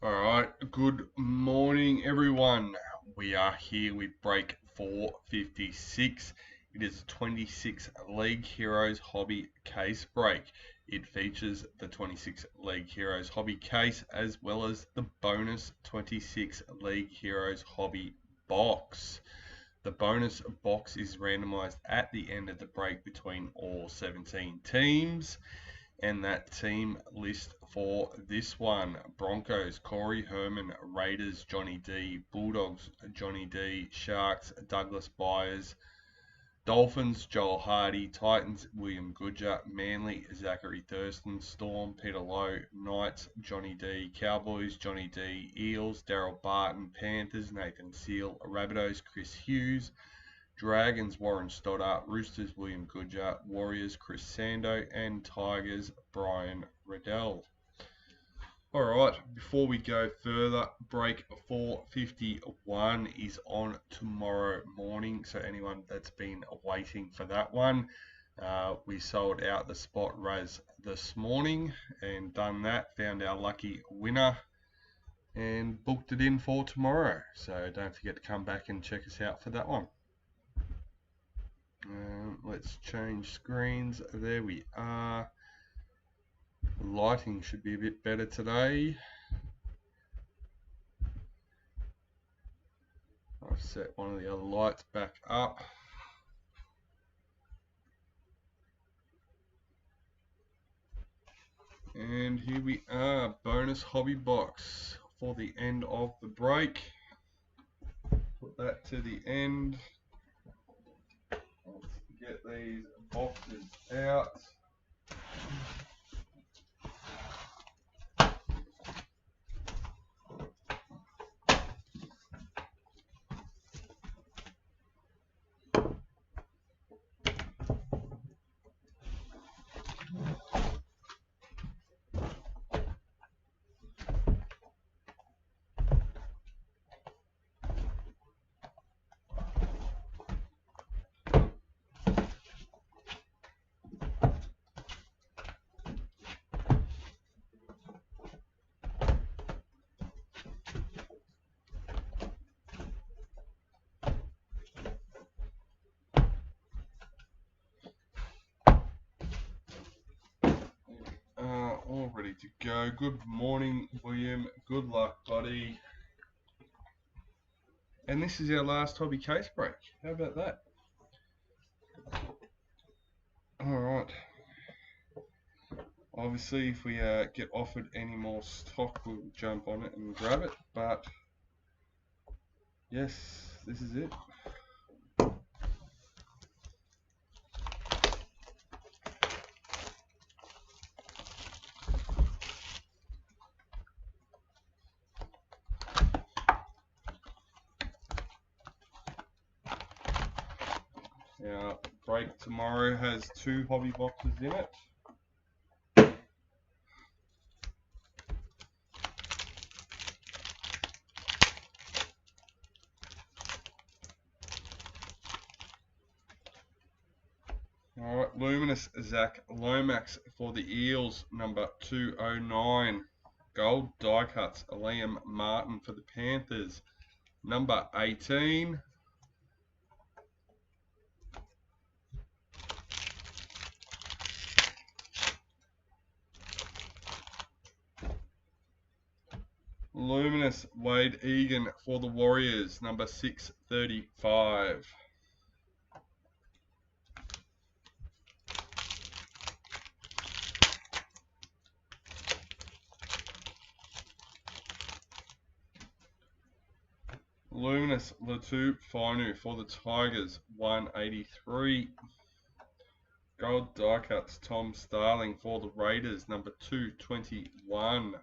Alright, good morning everyone. We are here with break 456. It is a 26 League Heroes Hobby Case break. It features the 26 League Heroes Hobby Case as well as the bonus 26 League Heroes Hobby Box. The bonus box is randomised at the end of the break between all 17 teams. And that team list for this one: Broncos, Corey, Herman; Raiders, Johnny D; Bulldogs, Johnny D; Sharks, Douglas Byers; Dolphins, Joel Hardie; Titans, William Goodger; Manly, Zachary, Thurston; Storm, Peter Lowe; Knights, Johnny D; Cowboys, Johnny D; Eels, Daryl, Barton; Panthers, Nathan Seal; Rabbitohs, Chris Hughes; Dragons, Warren Stoddart; Roosters, William Goodger; Warriors, Chris Sando; and Tigers, Brian Riddell. Alright, before we go further, break 451 is on tomorrow morning, so anyone that's been waiting for that one, we sold out the spot res this morning and done that, found our lucky winner and booked it in for tomorrow, so don't forget to come back and check us out for that one. Let's change screens. There we are. The lighting should be a bit better today. I've set one of the other lights back up. And here we are, bonus hobby box for the end of the break. Put that to the end. Let's get these boxes out. All ready to go. Good morning, William. Good luck, buddy. And this is our last hobby case break. How about that? Alright. Obviously, if we get offered any more stock, we'll jump on it and grab it. But, yes, this is it. Our break tomorrow has 2 hobby boxes in it. Alright, Luminous Zach Lomax for the Eels, number 209. Gold die cuts, Liam Martin for the Panthers, number 18. Luminous Wade Egan for the Warriors, number 635. Luminous Latu Finu for the Tigers, 183. Gold die cuts, Tom Starling for the Raiders, number 221.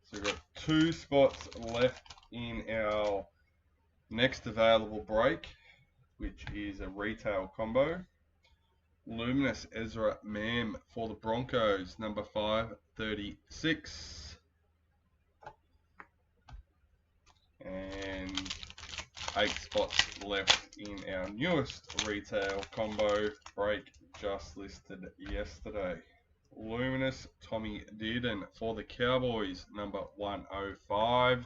So we've got 2 spots left in our next available break, which is a retail combo. Luminous Ezra Mam for the Broncos, number 536. And 8 spots left in our newest retail combo break just listed yesterday. Luminous Tommy Dearden for the Cowboys, number 105.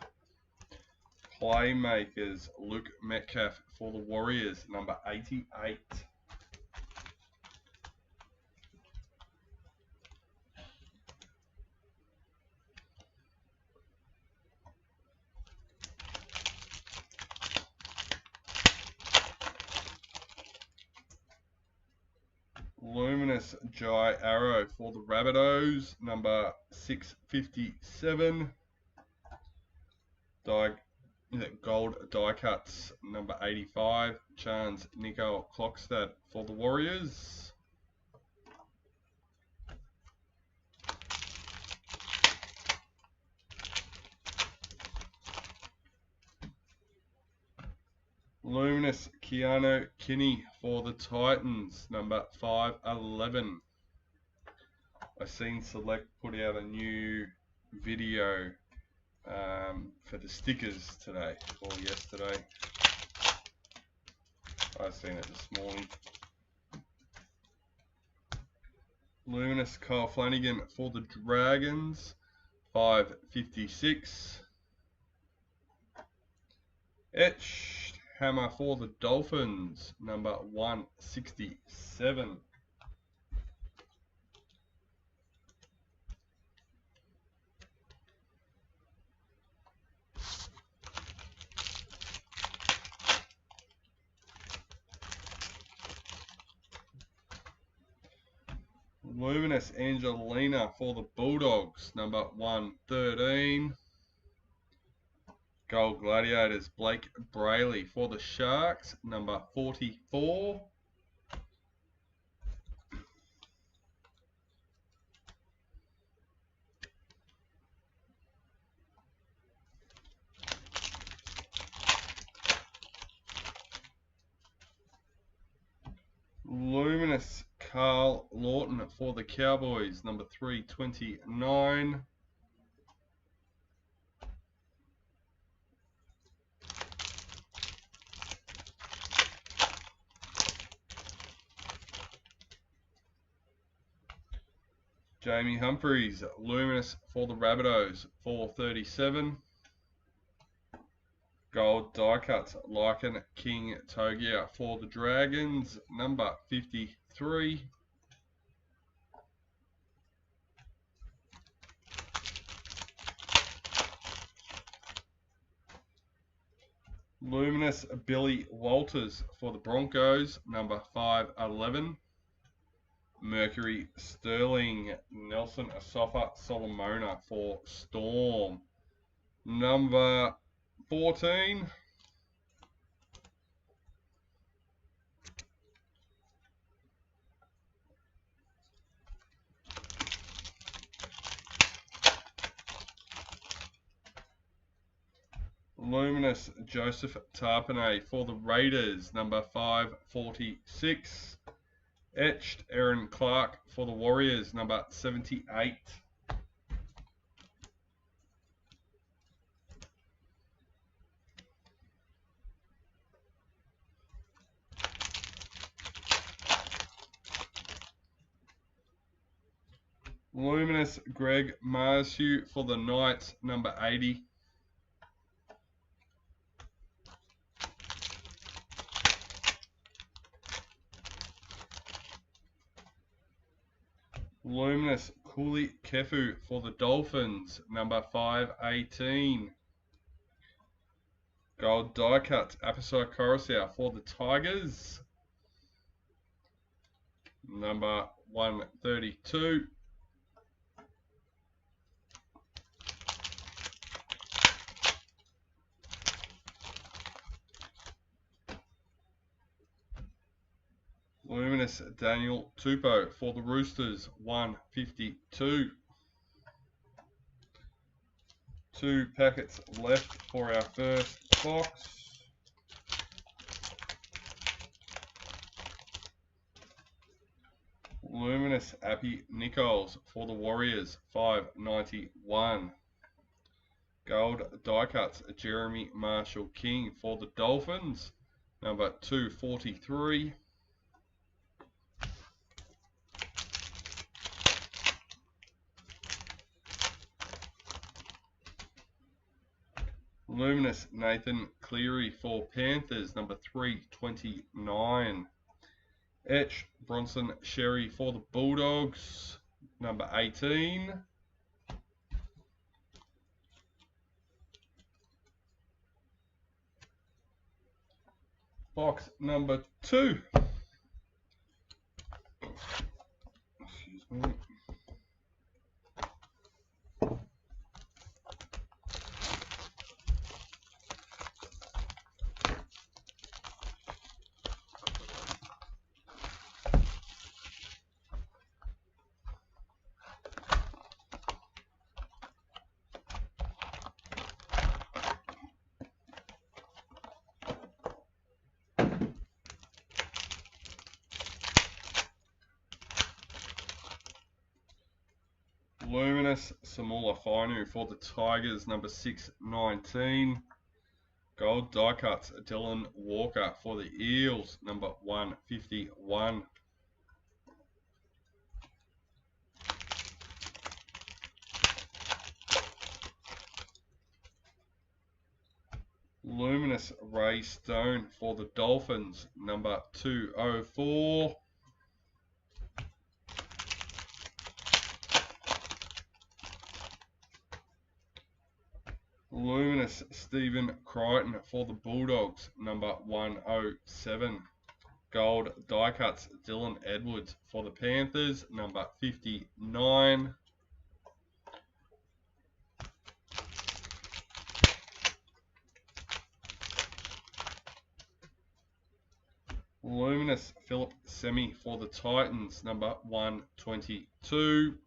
Playmakers Luke Metcalf for the Warriors, number 88. Luminous Jai Arrow for the Rabbitohs, number 657. Gold die cuts, number 85. Chance Nico Clockstad for the Warriors. Luminous Keanu Kinney for the Titans, number 511. I've seen Select put out a new video for the stickers today, or yesterday. I've seen it this morning. Luminous Kyle Flanagan for the Dragons, 556. Etched Hammer for the Dolphins, number 167. Luminous Angelina for the Bulldogs, number 113. Gold Gladiators Blake Brayley for the Sharks, number 44. Luminous Carl Lawton for the Cowboys, number 329. Jamie Humphries, Luminous for the Rabbitohs, 437. Gold die cuts, Lycan King Togia for the Dragons, number 53. Luminous Billy Walters for the Broncos, number 511. Mercury Sterling Nelson Asafa Solomona for Storm, number 14. Luminous Joseph Tarpanay for the Raiders, number 546. Etched Aaron Clark for the Warriors, number 78. Luminous Greg Marshue for the Knights, number 80. Luminous Cooley Kefu for the Dolphins, number 518. Gold die cut, Apisai Coruscant for the Tigers, number 132. Luminous Daniel Tupou for the Roosters, 152. 2 packets left for our first box. Luminous Appy Nichols for the Warriors, 591. Gold die cuts, Jeremy Marshall King for the Dolphins, number 243. Luminous Nathan Cleary for Panthers, number 329. Etch Bronson Sherry for the Bulldogs, number 18. Box number 2. Excuse me. Luminous Samula Fainu for the Tigers, number 619. Gold die cuts Dylan Walker for the Eels, number 151. Luminous Ray Stone for the Dolphins, number 204. Luminous Stephen Crichton for the Bulldogs, number 107. Gold die cuts Dylan Edwards for the Panthers, number 59. Luminous Philip Semi for the Titans, number 122.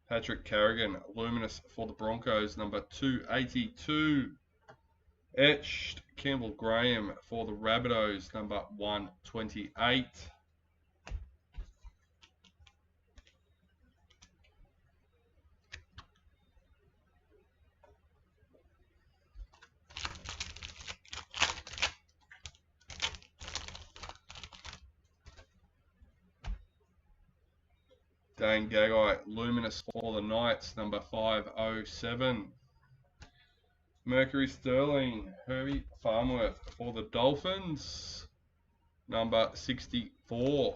Patrick Carrigan, Luminous for the Broncos, number 282. Etched Campbell Graham for the Rabbitohs, number 128. Dane Gagai, Luminous for the Knights, number 507. Mercury Sterling, Herbie Farmworth for the Dolphins, number 64.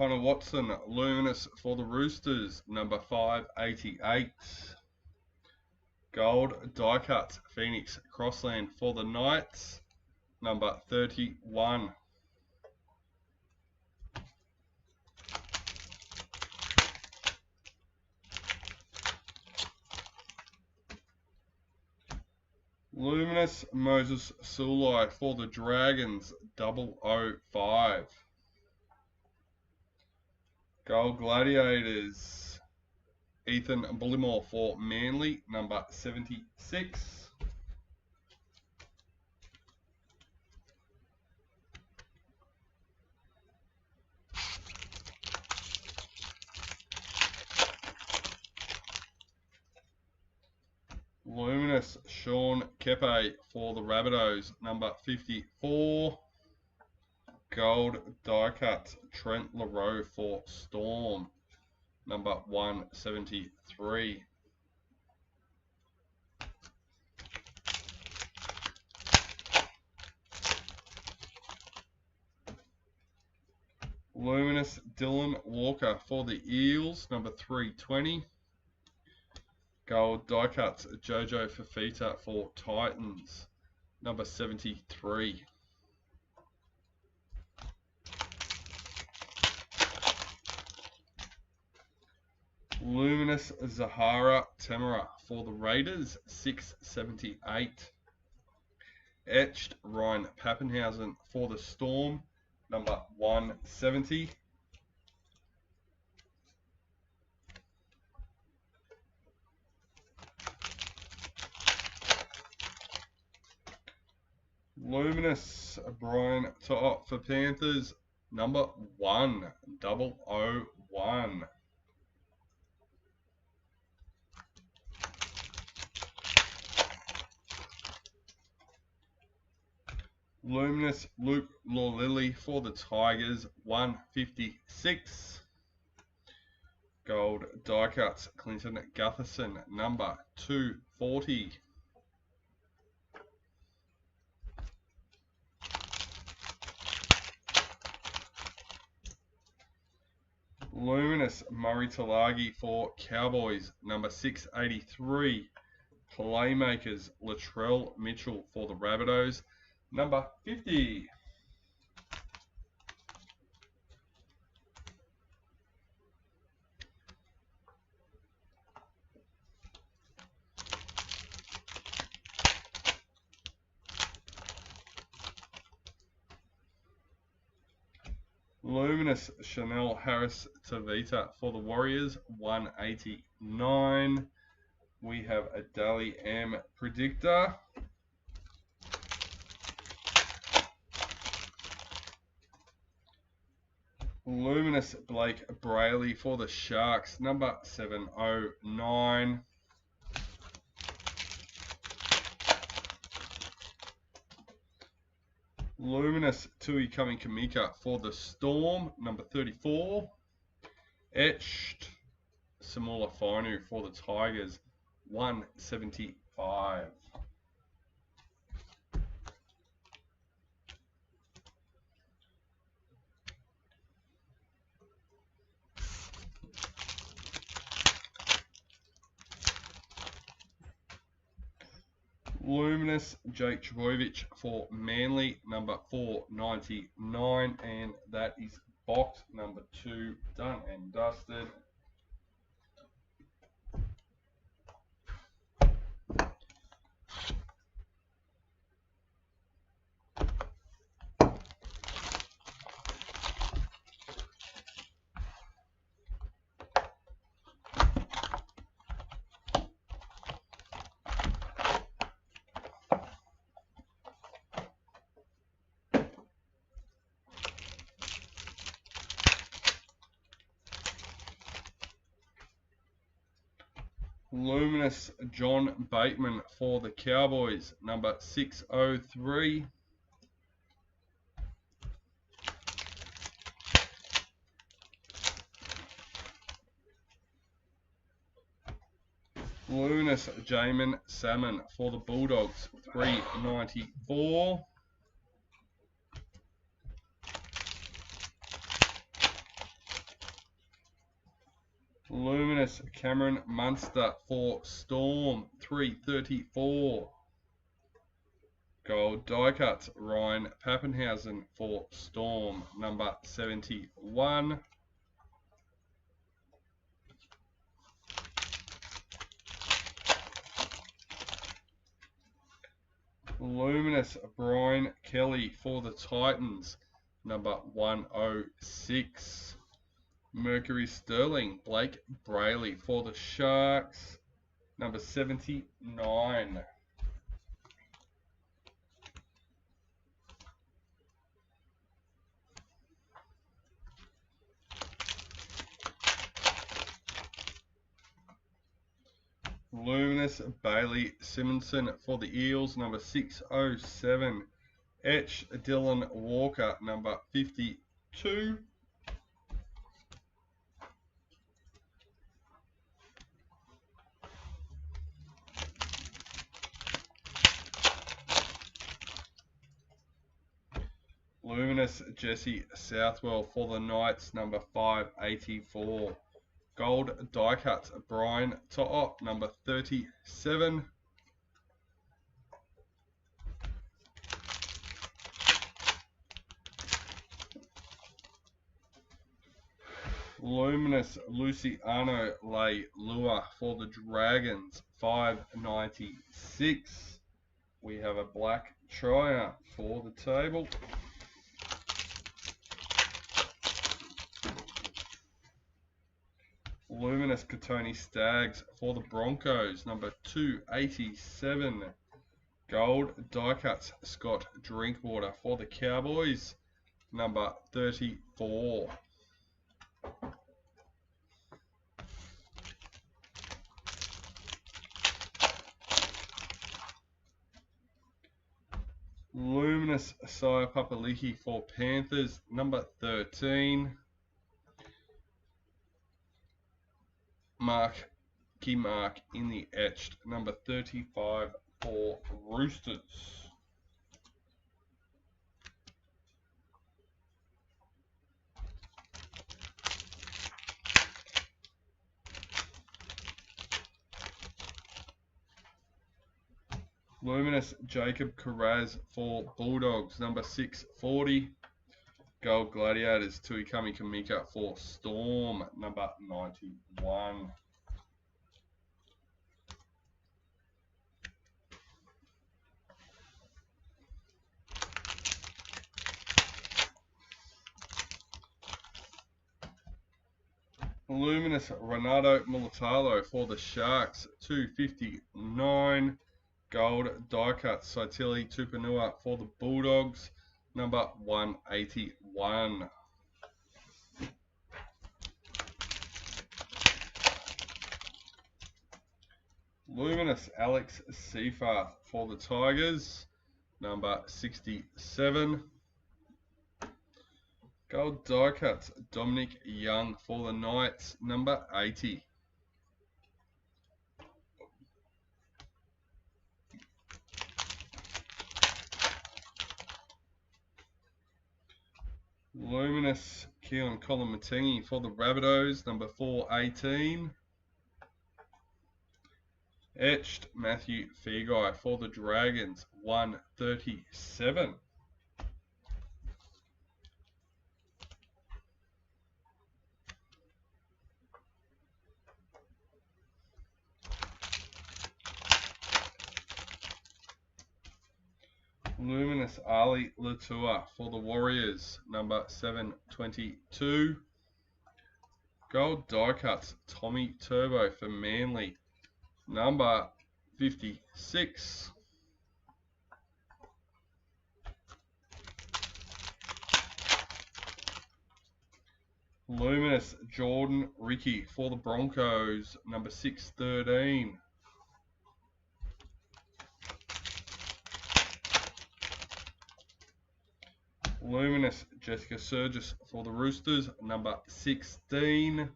Connor Watson, Luminous for the Roosters, number 588. Gold die cut Phoenix Crossland for the Knights, number 31. Luminous Moses Sulai for the Dragons, 005. Gold Gladiators, Ethan Bullimore for Manly, number 76. Luminous Sean Kepe for the Rabbitohs, number 54. Gold die cut Trent LaRoe for Storm, number 173. Luminous Dylan Walker for the Eels, number 320. Gold die cuts Jojo Fafita for Titans, number 73. Luminous Zahara Temera for the Raiders, 678. Etched Ryan Pappenhausen for the Storm, number 170. Luminous Brian To'o for Panthers, number 1001. Luminous Luke Lawlilly for the Tigers, 156. Gold die cuts Clinton Gutherson, number 240. Luminous Murray Talagi for Cowboys, number 683. Playmakers Latrell Mitchell for the Rabbitohs, number 50. Luminous Chanel Harris Tavita for the Warriors, 189. We have a Dally M Predictor. Luminous Blake Brayley for the Sharks, number 709. Luminous Tui Kamika for the Storm, number 34. Etched Samula Fainu for the Tigers, 175. Luminous Jake Trbojevic for Manly, number 499, and that is box number 2 done and dusted. Luminous John Bateman for the Cowboys, number 603. Luminous Jamin Salmon for the Bulldogs, 394. Luminous Cameron Munster for Storm, 334. Gold die cuts Ryan Pappenhausen for Storm, number 71. Luminous Brian Kelly for the Titans, number 106. Mercury Sterling Blake Brayley for the Sharks, number 79. Luminous Bailey Simonson for the Eels, number 607. Etch Dylan Walker, number 52. Luminous Jesse Southwell for the Knights, number 584. Gold die cuts Brian To'o, number 37. Luminous Luciano Leilua for the Dragons, 596. We have a black triumph for the table. Luminous Katoni Staggs for the Broncos, number 287. Gold die cuts Scott Drinkwater for the Cowboys, number 34. Luminous Sire Papaliki for Panthers, number 13. Key mark in the etched, number 35 for Roosters. Luminous Jacob Carraz for Bulldogs, number 640. Gold Gladiators Tuikami Kamika for Storm, number 91. Luminous Renato Mulatalo for the Sharks, 259. Gold die cut Saitili Tupanua for the Bulldogs, number 181. Luminous Alex Seafarth for the Tigers, number 67. Gold die cuts Dominic Young for the Knights, number 80. Luminous Keelan Kolomatangi for the Rabbitohs, number 418. Etched Matthew Feagai for the Dragons, 137. Luminous Ali Latua for the Warriors, number 722. Gold die cuts Tommy Turbo for Manly, number 56. Luminous Jordan Ricky for the Broncos, number 613. Luminous Jessica Surgis for the Roosters, number 16.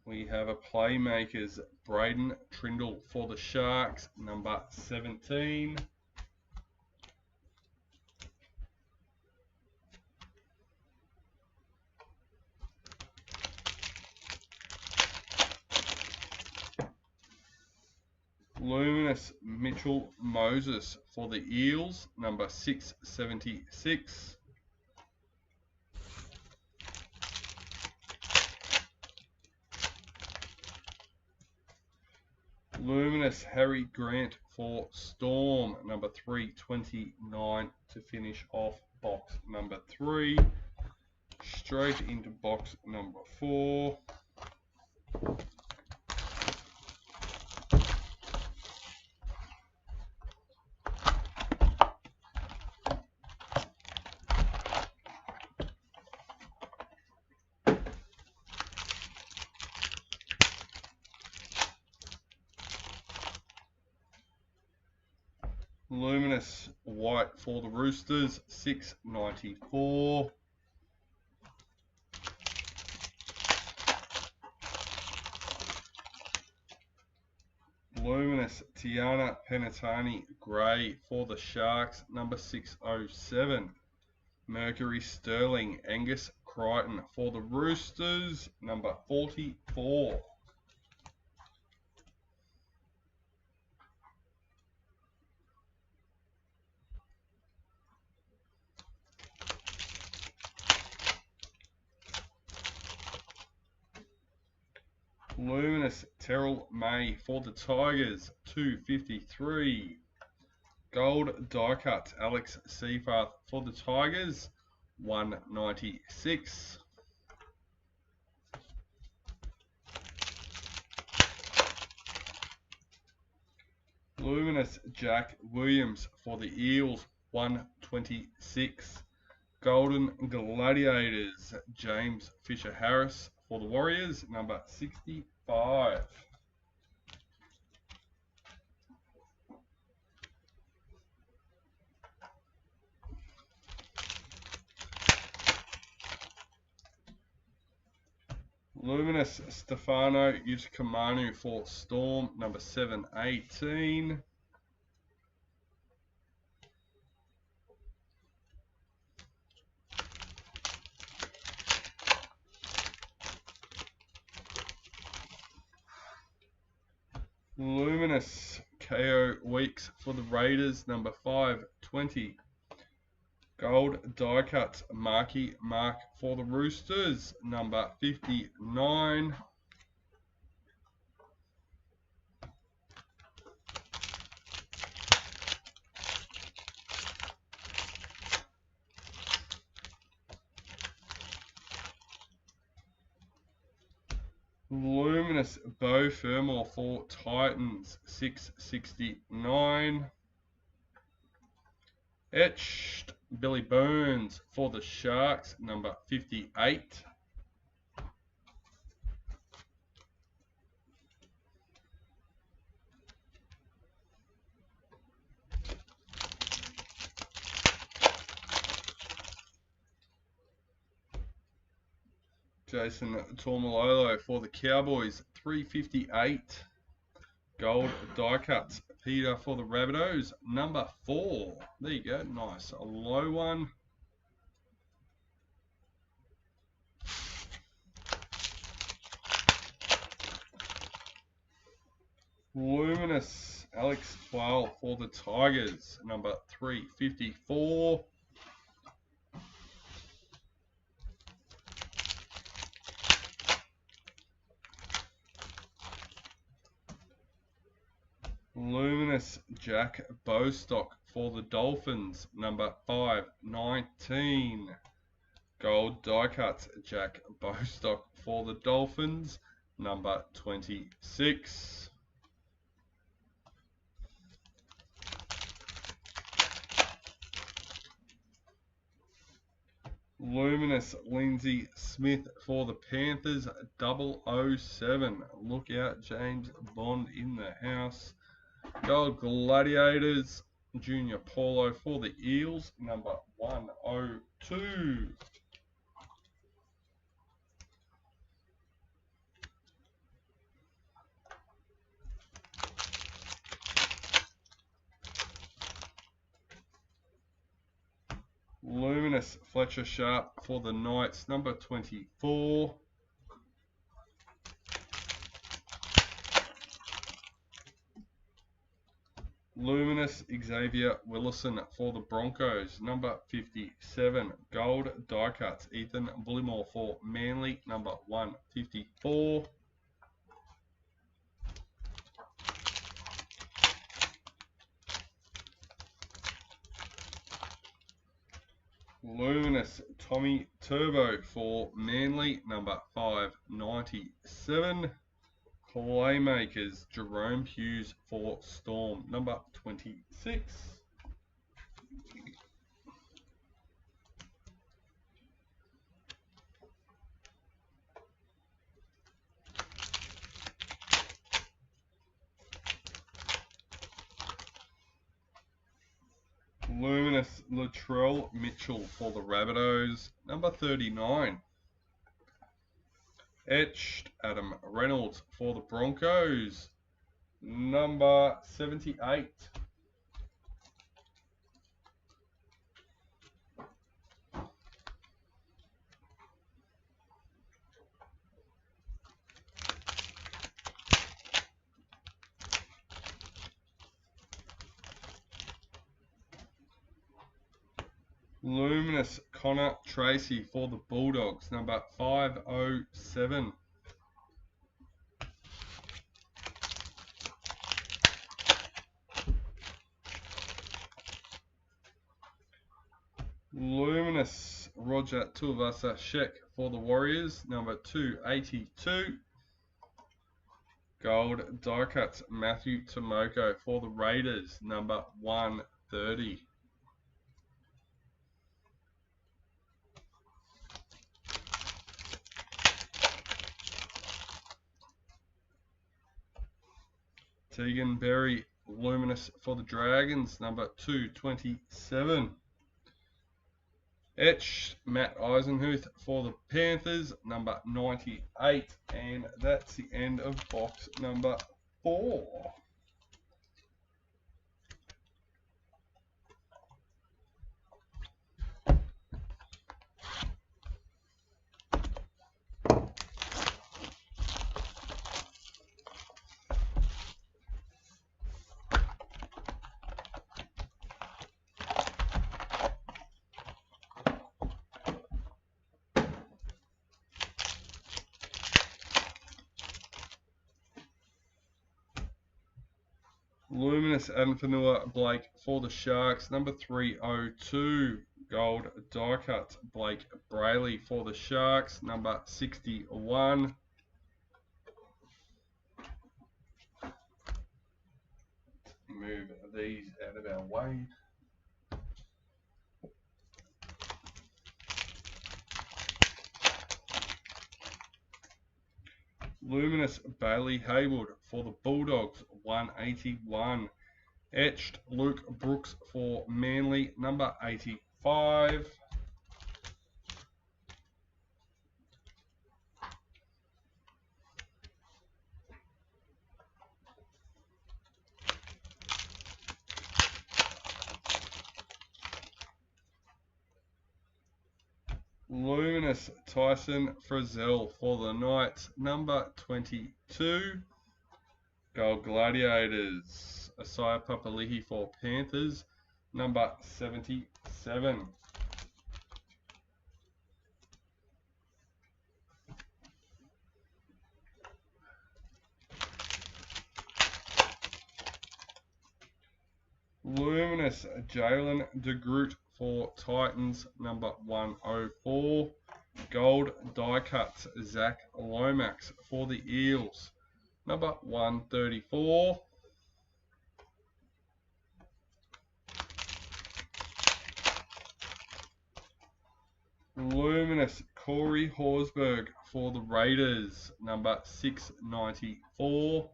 We have a Playmakers Braden Trindle for the Sharks, number 17. Luminous Mitchell Moses for the Eels, number 676. Luminous Harry Grant for Storm, number 329 to finish off box number 3. Straight into box number 4. Luminous White for the Roosters, 694. Luminous Tiana Penatani Grey for the Sharks, number 607. Mercury Sterling Angus Crichton for the Roosters, number 44. Luminous Terrell May for the Tigers, 253. Gold die cut Alex Seafarth for the Tigers, 196. Luminous Luminous Jack Williams for the Eels, 126. Golden Gladiators, James Fisher-Harris for the Warriors, number 65. Luminous Stefano Utokamanu for Storm, number 718. Luminous KO Weeks for the Raiders, number 520. Gold die cut Marky Mark for the Roosters, number 59. Luminous Beau Fermor for Titans, 669. Etched Billy Burns for the Sharks, number 58. Jason Tormalolo for the Cowboys, 358. Gold die cuts. Peter for the Rabbitohs, number 4. There you go, nice. A low one. Luminous Alex Twal for the Tigers, number 354. Luminous Jack Bostock for the Dolphins, number 519. Gold die cuts Jack Bostock for the Dolphins, number 26. Luminous Lindsay Smith for the Panthers, 007. Look out, James Bond in the house. Gold Gladiators, Junior Paulo for the Eels, number 102. Luminous Fletcher Sharp for the Knights, number 24. Luminous Xavier Willison for the Broncos, number 57. Gold die cuts Ethan Bullimore for Manly, number 154. Luminous Tommy Turbo for Manly, number 597. Playmakers Jerome Hughes for Storm, number 26. Luminous Latrell Mitchell for the Rabbitohs, number 39. Etched Adam Reynolds for the Broncos, number 78. Luminous Connor Tracy for the Bulldogs, number 507. Luminous Roger Tuivasa-Sheck for the Warriors, number 282. Gold die cuts, Matthew Tomoko for the Raiders, number 130. Tegan Berry, luminous for the Dragons, number 227. Etched, Matt Eisenhuth for the Panthers, number 98. And that's the end of box number 4. Luminous Adam Fanua Blake for the Sharks, number 302. Gold die cut, Blake Brayley for the Sharks, number 61. Move these out of our way. Luminous Bailey Haywood for the Bulldogs, 181. Etched Luke Brooks for Manly, number 85. Luminous Tyson Frizzell for the Knights, number 22. Gold Gladiators, Asaya Papali'i for Panthers, number 77. Luminous Jalen DeGroot for Titans, number 104. Gold die cuts, Zach Lomax for the Eels, number 134. Luminous Corey Horsburgh for the Raiders, number 694.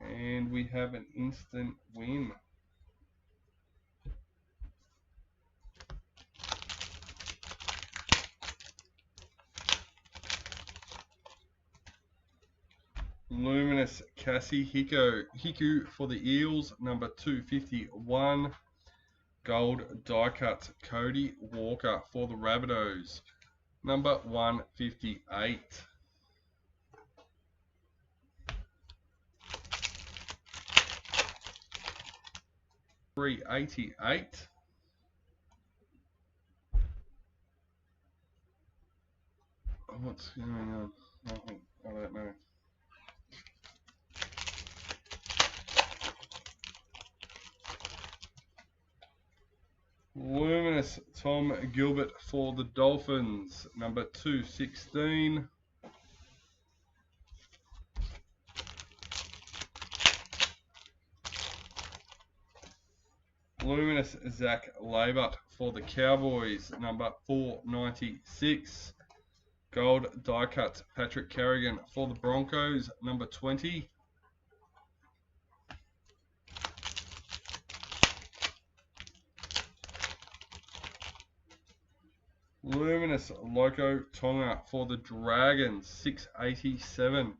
And we have an instant win. Luminous Cassie Hiku for the Eels, number 251. Gold die cut, Cody Walker for the Rabbitohs, number 158. 388. What's going on? I don't know. Luminous Tom Gilbert for the Dolphins, number 216. Luminous Zach Labert for the Cowboys, number 496. Gold die cut, Patrick Carrigan for the Broncos, number 20. Luminous Loco Tonga for the Dragons, 687.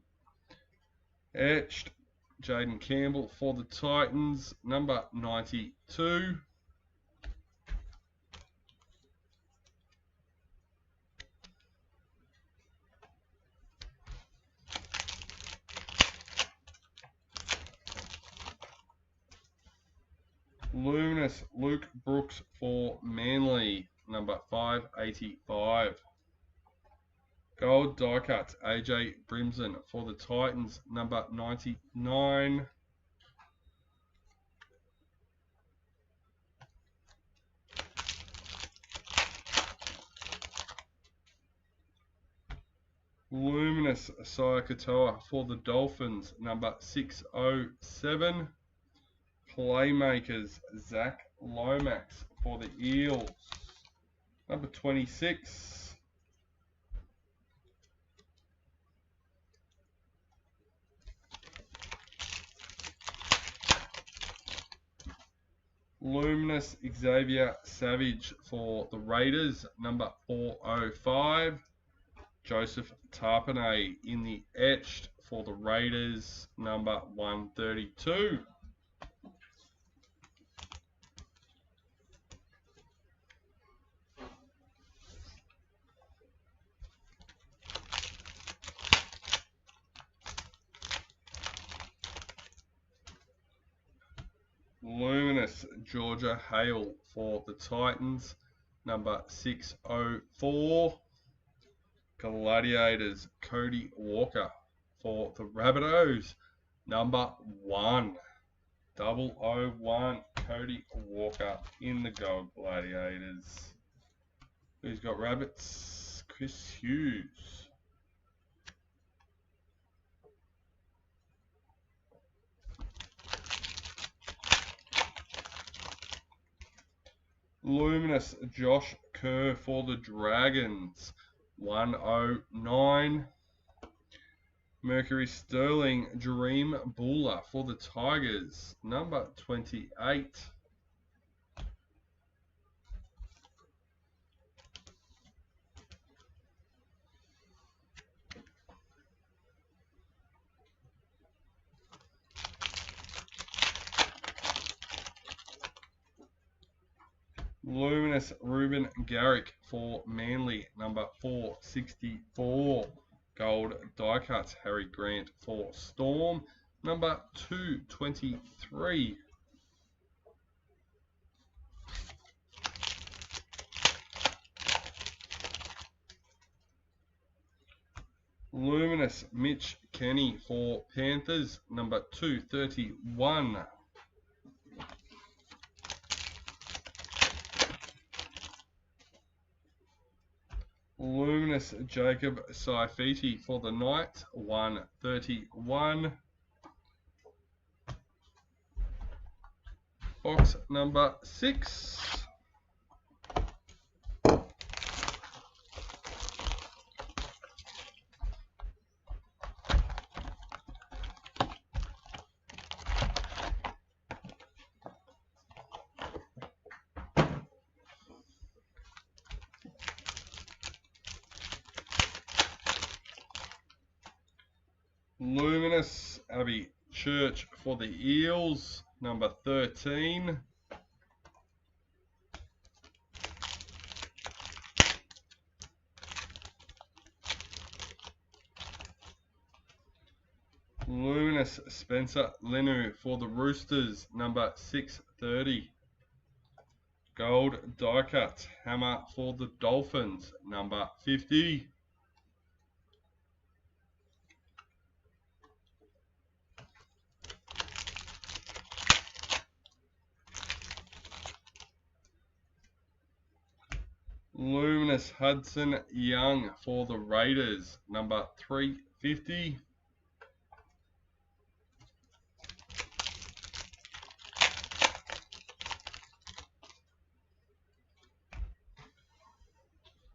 Etched Jaden Campbell for the Titans, number 92. Luminous Luke Brooks for Manly, number 585. Gold die cut, AJ Brimson for the Titans, number 99. Luminous Sayakatoa for the Dolphins, number 607. Playmakers, Zach Lomax for the Eels, number 26. Luminous Xavier Savage for the Raiders, number 405. Joseph Tarpanay in the etched for the Raiders, number 132. Luminous Georgia Hale for the Titans, number 604. Gladiators Cody Walker for the Rabbitohs, number 1. 001 Cody Walker in the Gold Gladiators. Who's got Rabbits? Chris Hughes. Luminous Josh Kerr for the Dragons, 109. Mercury Sterling Dream Buller for the Tigers, number 28. Luminous Ruben Garrick for Manly, number 464. Gold die cuts Harry Grant for Storm, number 223. Luminous Mitch Kenny for Panthers, number 231. Luminous Jacob Saifiti for the Knights, 131. Box number 6. Luminous Abby Church for the Eels, number 13. Luminous Spencer Lenu for the Roosters, number 630. Gold die cut Hammer for the Dolphins, number 50. Luminous Hudson Young for the Raiders, number 350.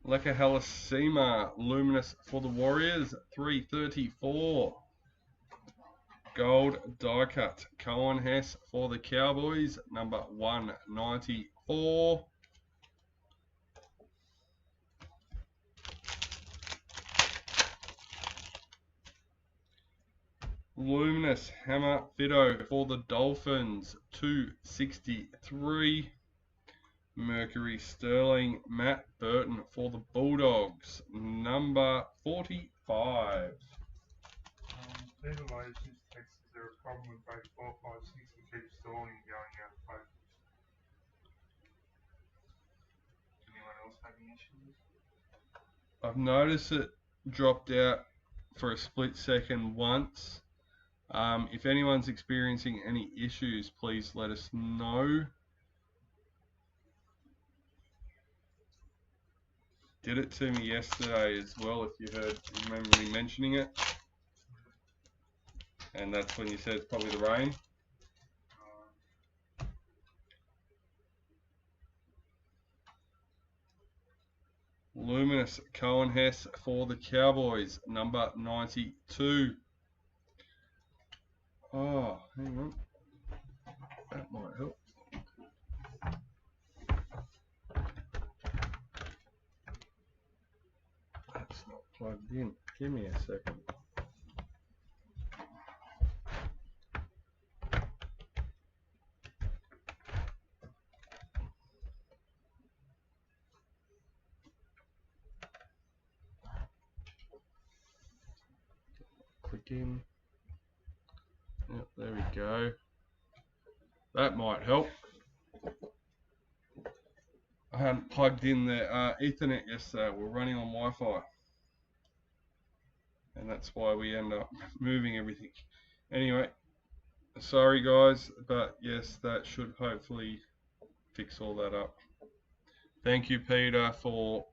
Lekahalasima Luminous for the Warriors, 334. Gold die cut Cohen Hess for the Cowboys, number 194. Luminous Hammer Fido for the Dolphins, 263. Mercury Sterling Matt Burton for the Bulldogs, number 45. Peter Lowe just texts, is there a problem with both 4, 5, 6 and keep stalling going out of focus? Anyone else having issues? I've noticed it dropped out for a split second once. If anyone's experiencing any issues, please let us know. did it to me yesterday as well, if you remember me mentioning it. And that's when you said it's probably the rain. Luminous Cohen Hess for the Cowboys, number 92. Oh, hang on. That might help. That's not plugged in. Give me a second. Click in. Yep, there we go. That might help. I hadn't plugged in the Ethernet yesterday. We're running on Wi-Fi. And that's why we end up moving everything. Anyway, sorry guys, but yes, that should hopefully fix all that up. Thank you, Peter, for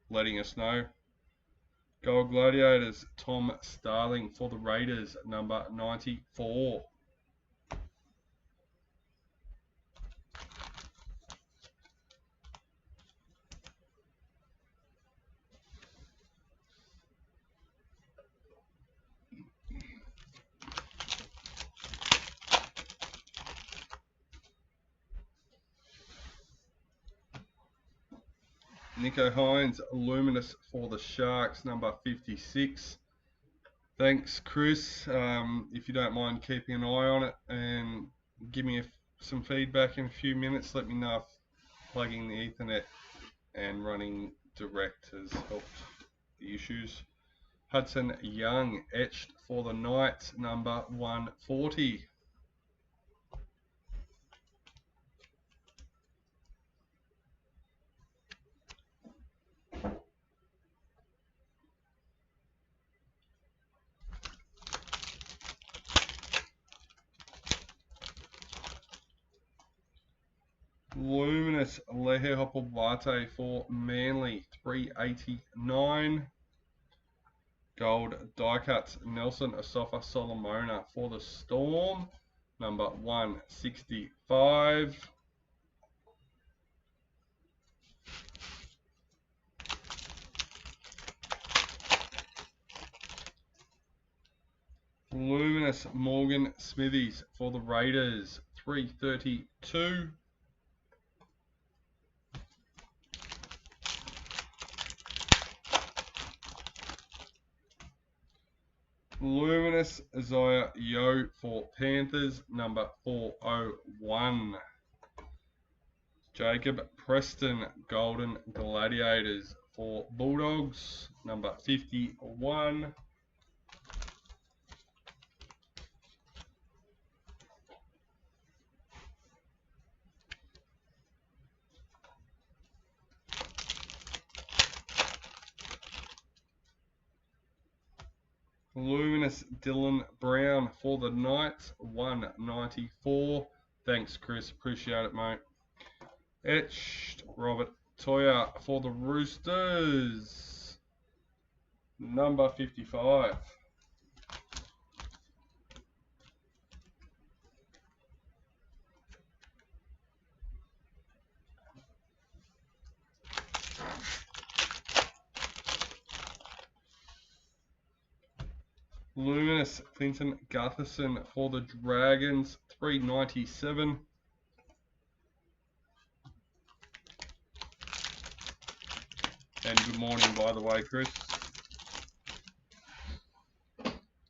letting us know. Gold Gladiators, Tom Starling for the Raiders, number 94. Nico Hines, Luminous for the Sharks, number 56. Thanks, Chris. If you don't mind keeping an eye on it and give me some feedback in a few minutes, let me know if plugging the Ethernet and running direct has helped the issues. Hudson Young, etched for the Knights, number 140. Luminous Lehe Hopewate for Manly, 389. Gold die cuts Nelson Asafa Solomona for the Storm, number 165. Luminous Morgan Smithies for the Raiders, 332. Luminous Isaiah Yo for Panthers, number 401. Jacob Preston, Golden Gladiators for Bulldogs, number 51. Luminous Dylan Brown for the Knights, 194. Thanks, Chris. Appreciate it, mate. Etched Robert Toya for the Roosters, number 55. Luminous Clinton Gutherson for the Dragons, 397. And good morning, by the way, Chris.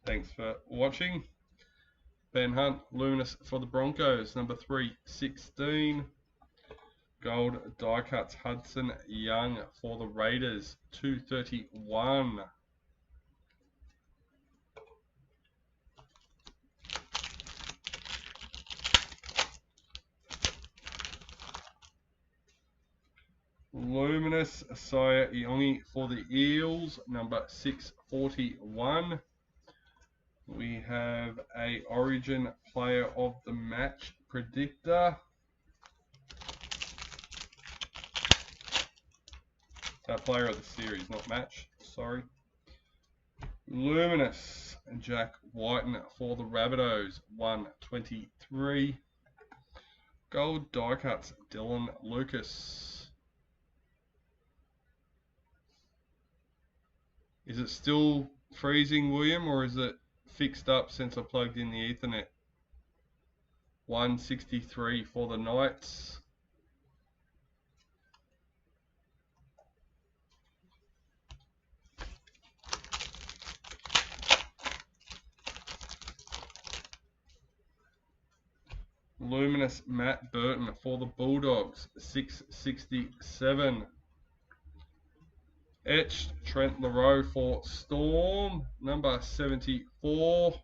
Thanks for watching. Ben Hunt, Luminous for the Broncos, number 316. Gold die cuts Hudson Young for the Raiders, 231. Luminous Saya Iongi for the Eels, number 641. We have a Origin Player of the Match predictor. Player of the series, not match. Sorry. Luminous Jack Whiten for the Rabbitohs, 123. Gold die cuts Dylan Lucas. Is it still freezing, William, or is it fixed up since I plugged in the Ethernet? 163 for the Knights. Luminous Matt Burton for the Bulldogs, 667. Etched Trent Lowe for Storm, number 74.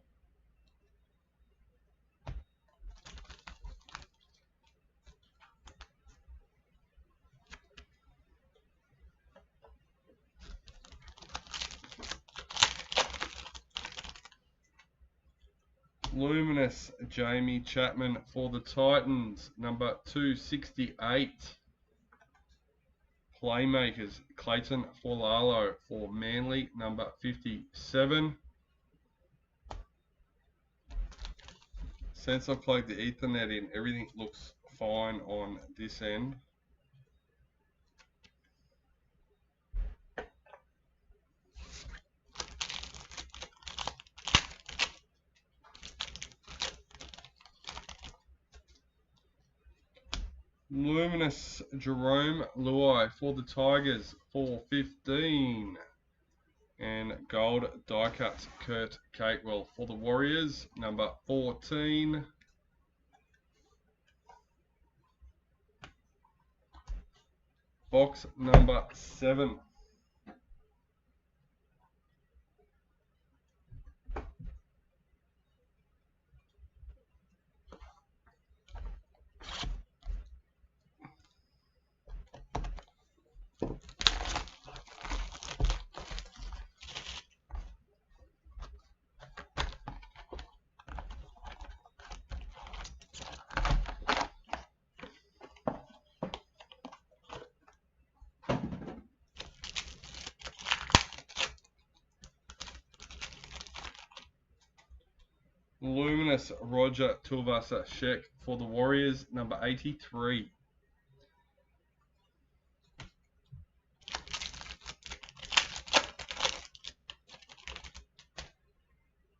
Luminous Jamie Chapman for the Titans, number 268. Playmakers Clayton Forlalo for Manly, number 57. Since I plugged the Ethernet in, everything looks fine on this end. Luminous Jerome Lowe for the Tigers, 415. And gold die cuts Kurt Catewell for the Warriors, number 14. Box number 7. Luminous Roger Tuivasa-Sheck for the Warriors, number 83.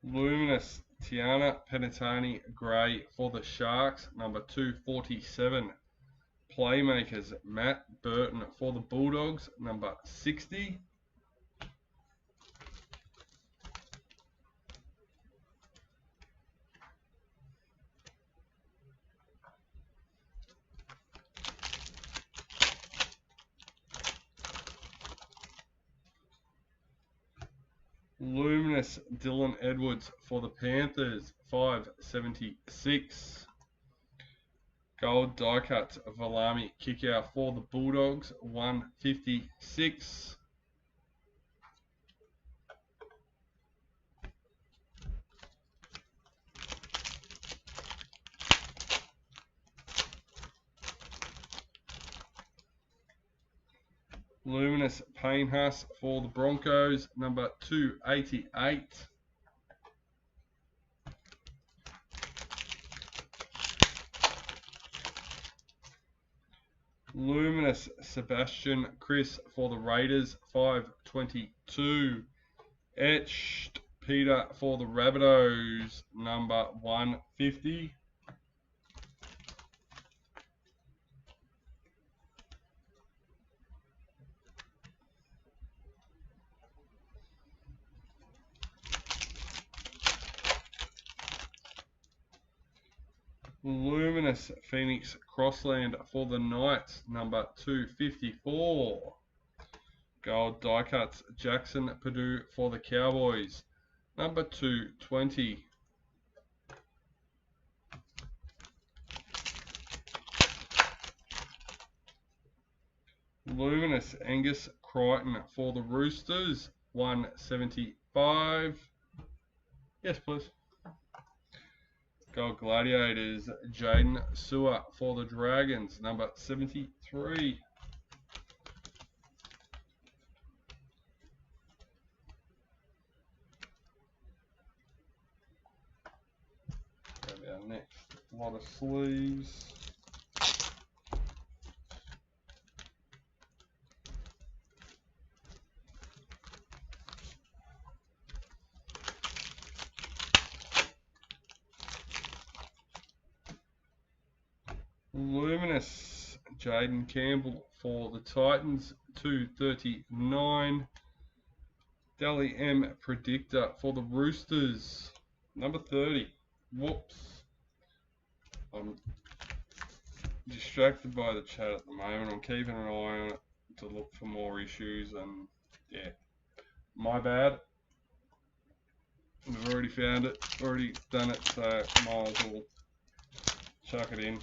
Luminous Tiana Penitani Gray for the Sharks, number 247. Playmakers Matt Burton for the Bulldogs, number 60. Luminous Dylan Edwards for the Panthers, 576. Gold die cuts Valami Kickout for the Bulldogs, 156. Luminous Payne-Haas for the Broncos, number 288. Luminous Sebastian Chris for the Raiders, 522. Etched Peter for the Rabbitohs, number 150. Luminous Phoenix Crossland for the Knights, number 254. Gold die cuts Jackson Purdue for the Cowboys, number 220. Luminous Angus Crichton for the Roosters, 175. Yes, please. Gold Gladiators, Jaden Sewer for the Dragons, number 73. next lot of sleeves. Luminous, Jaden Campbell for the Titans, 239. Dally M Predictor for the Roosters, number 30. Whoops. I'm distracted by the chat at the moment. I'm keeping an eye on it to look for more issues, and yeah, my bad. I've already found it, already done it, so might as well chuck it in.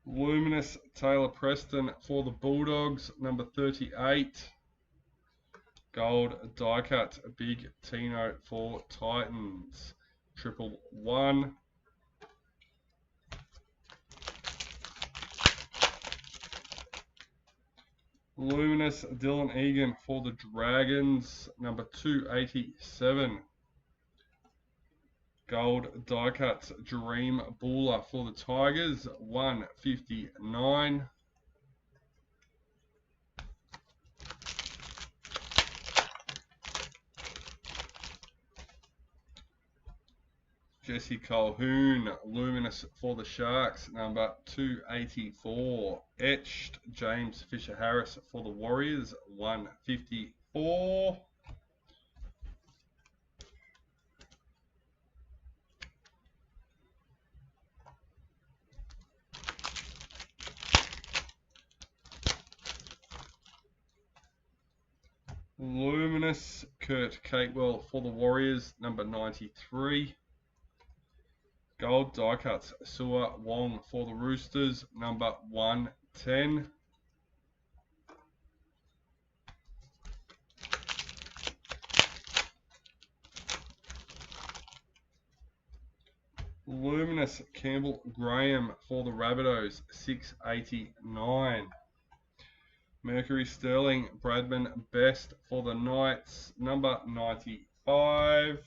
Luminous Taylor Preston for the Bulldogs, number 38. Gold die cut, Big Tino for Titans, 111. Luminous Dylan Egan for the Dragons, number 287. Gold die cuts, Dream Buller for the Tigers, 159. Jesse Colquhoun, Luminous for the Sharks, number 284. Etched, James Fisher-Harris for the Warriors, 154. Luminous, Kurt Catewell for the Warriors, number 93. Gold die cuts, Sua Wong for the Roosters, number 110. Luminous Campbell Graham for the Rabbitohs, 689. Mercury Sterling Bradman Best for the Knights, number 95.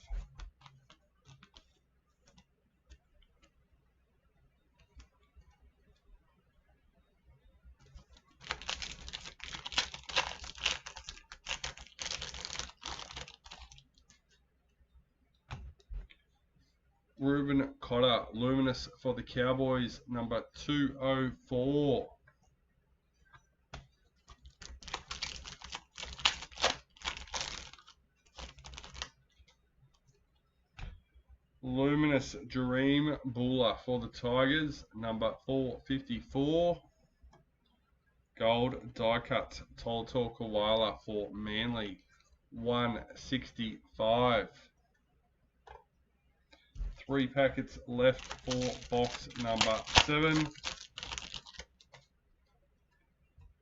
Ruben Cotter, Luminous for the Cowboys, number 204. Luminous Dream Buller for the Tigers, number 454. Gold die cut, Tolto Koala for Manly, 165. 3 packets left for box number 7.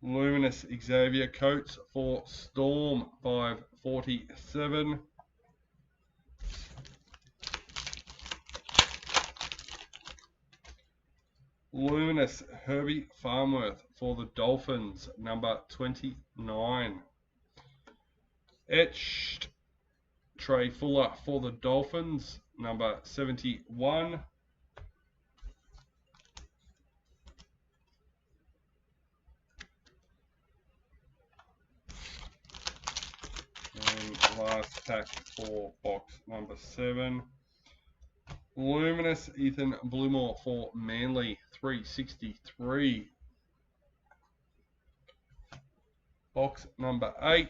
Luminous Xavier Coates for Storm, 547. Luminous Herbie Farmworth for the Dolphins, number 29. Etched Trey Fuller for the Dolphins, number 71. And last pack for box number 7. Luminous Ethan Blumore for Manly, 363. Box number 8.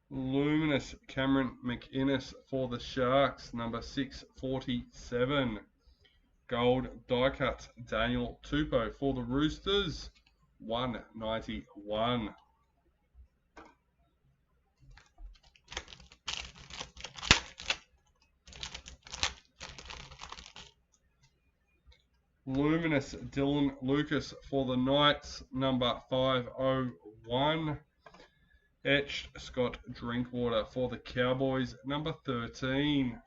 Luminous Cameron McInnes for the Sharks, number 647. Gold die cut, Daniel Tupou for the Roosters, 191. Luminous Dylan Lucas for the Knights, number 501. Etched Scott Drinkwater for the Cowboys, number 13.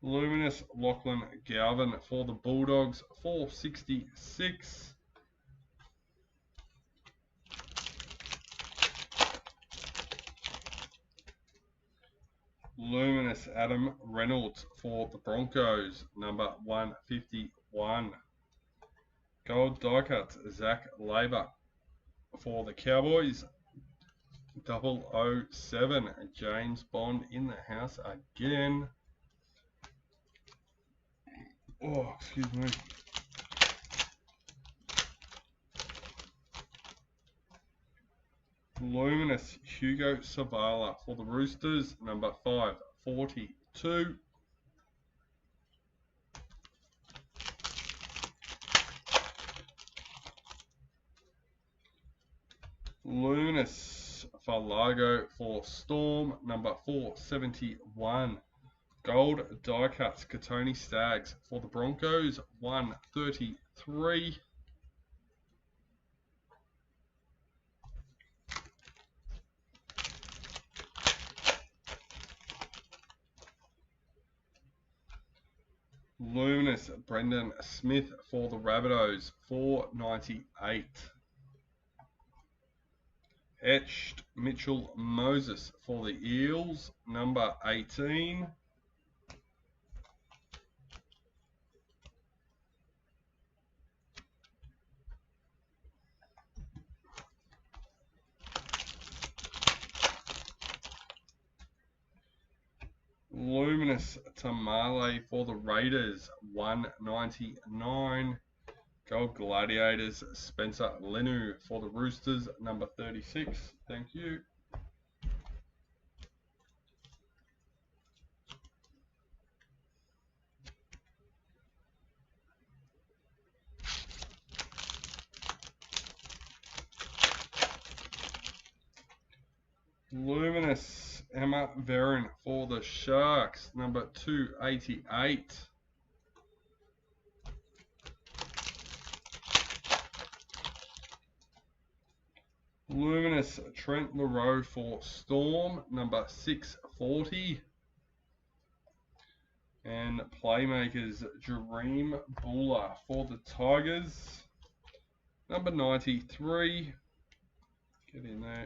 Luminous Lachlan Galvin for the Bulldogs, 466. Luminous Adam Reynolds for the Broncos, number 151. Gold die cuts Zach Labour for the Cowboys, 007. James Bond in the house again. Oh, excuse me. Luminous Hugo Savala for the Roosters, number 542. Luminous Falago for Storm, number 471. Gold die cuts Katoni Staggs for the Broncos, 133. Luminous Brendan Smith for the Rabbitohs, 498. Etched Mitchell Moses for the Eels, number 18. Luminous Tamale for the Raiders, 199. Gold Gladiators Spencer Lenu for the Roosters, number 36. Thank you. Luminous Emma Veron for the Sharks, number 288. Luminous Trent LaRoe for Storm, number 640. And Playmakers Jareem Buller for the Tigers, number 93. Get in there.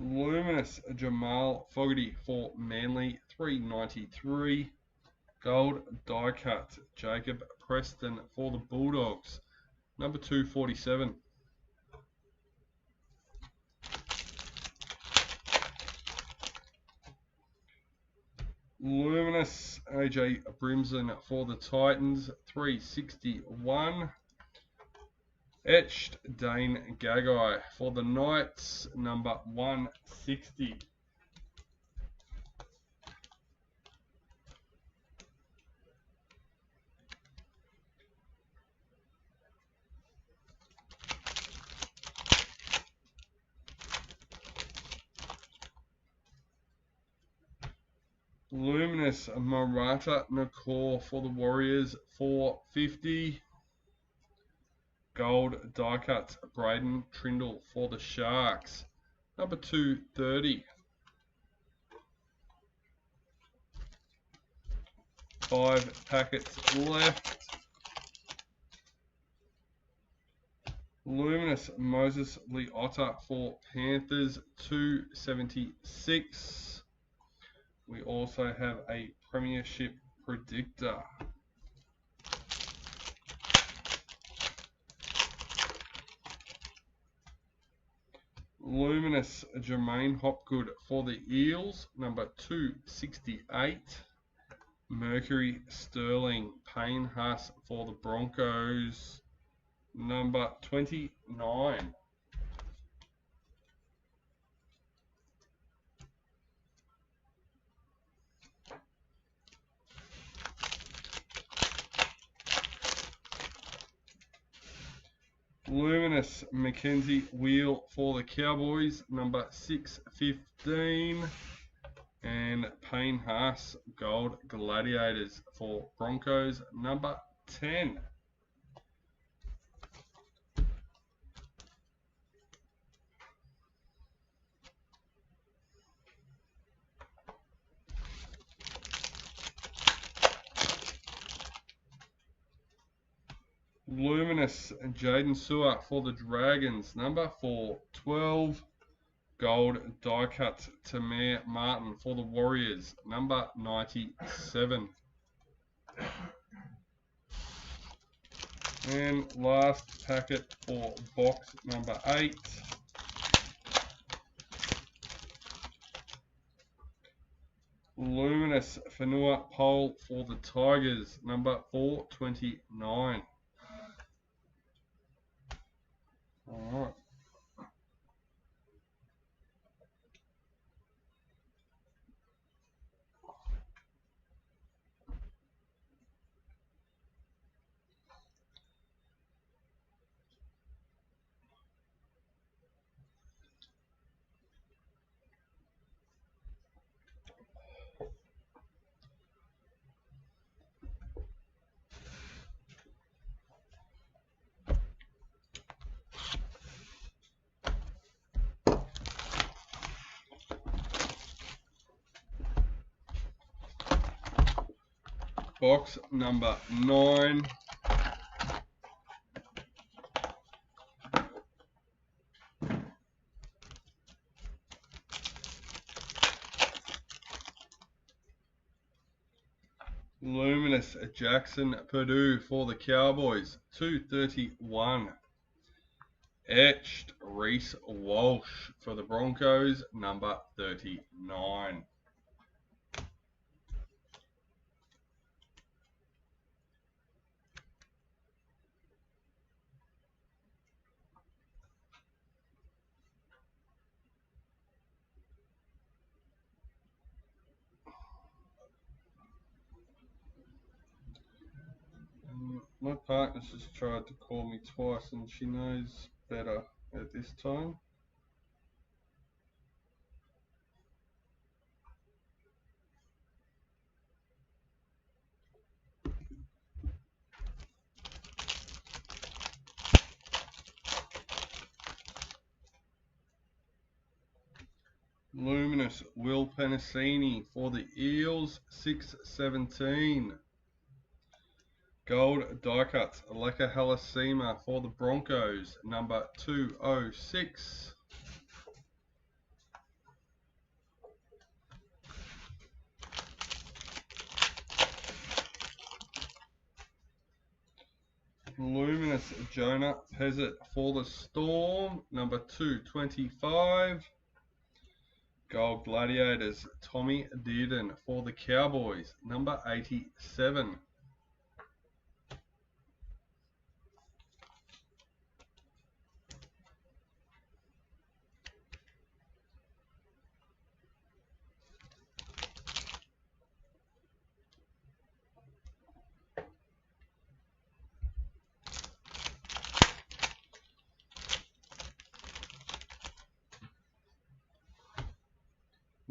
Luminous Jamal Fogarty for Manly, 393. Gold die cut Jacob Preston for the Bulldogs, number 247. Luminous AJ Brimson for the Titans, 361. Etched Dane Gagai for the Knights, number 160. Luminous Marata Nakor for the Warriors, 450. Gold die cuts Braden Trindle for the Sharks, number 230. 5 packets left. Luminous Moses Leotta for Panthers, 276. We also have a Premiership Predictor. Luminous Jermaine Hopgood for the Eels, number 268. Mercury Sterling, Payne Haas for the Broncos, number 29. Luminous Mackenzie Wheel for the Cowboys, number 615. And Payne Haas Gold Gladiators for Broncos, number 10. Luminous Jaden Sewer for the Dragons, number 412. Gold die cut to Mayor Martin for the Warriors, number 97. And last packet for box number 8. Luminous Fanua Pole for the Tigers, number 429. Alright. Box number 9. Luminous Jackson Purdue for the Cowboys, 231. Etched Reese Walsh for the Broncos, number 39. My partner's just tried to call me twice and she knows better at this time. Luminous Will Penasini for the Eels, 617. Gold die cuts Aleka Halasima for the Broncos, number 206. Luminous Jonah Pezzett for the Storm, number 225. Gold Gladiators Tommy Dearden for the Cowboys, number 87.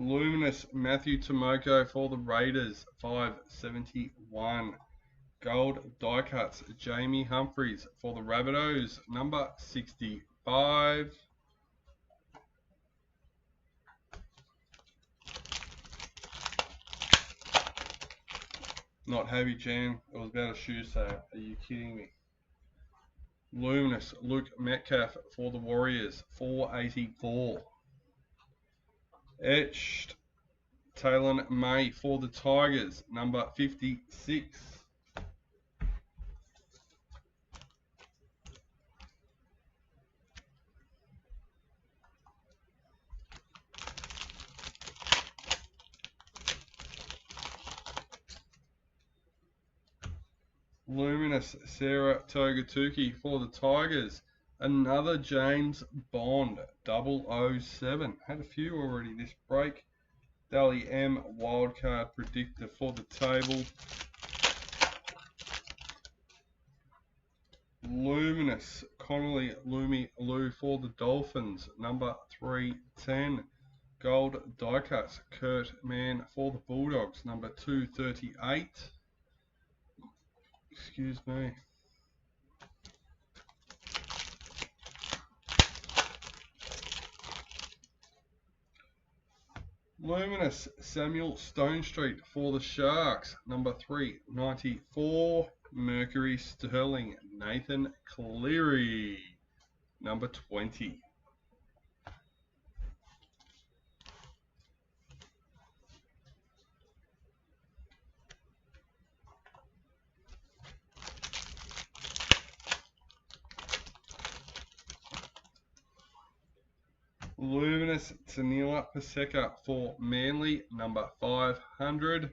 Luminous Matthew Tomoko for the Raiders, 571. Gold die cuts Jamie Humphries for the Rabbitohs, number 65. Not heavy, Jan. It was about a shoe sale. Are you kidding me? Luminous Luke Metcalf for the Warriors, 484. Etched Talon May for the Tigers, number 56. Luminous Sarah Togatuki for the Tigers. Another James Bond 007. Had a few already this break. Dally M wildcard predictor for the table. Luminous Connolly Lumi Lou for the Dolphins. Number 310. Gold die cuts Kurt Mann for the Bulldogs. Number 238. Excuse me. Luminous Samuel Stonestreet for the Sharks. Number 394. Mercury Sterling Nathan Cleary. Number 20. Luminous Tanila Paseka for Manly, number 500.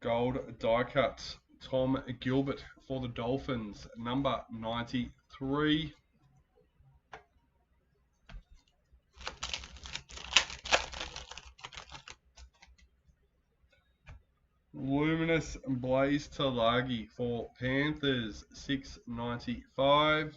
Gold die cuts, Tom Gilbert for the Dolphins, number 93. Luminous Blaze Talagi for Panthers, 695.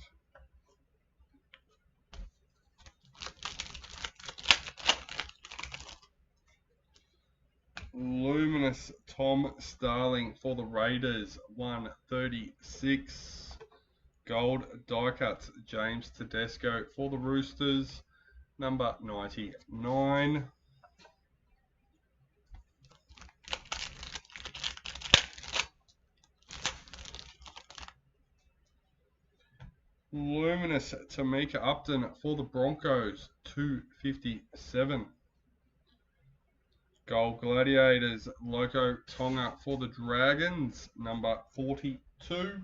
Luminous Tom Starling for the Raiders, 136. Gold die cuts, James Tedesco for the Roosters, number 99. Luminous Tamika Upton for the Broncos, 257. Gold Gladiators, Loco Tonga for the Dragons, number 42.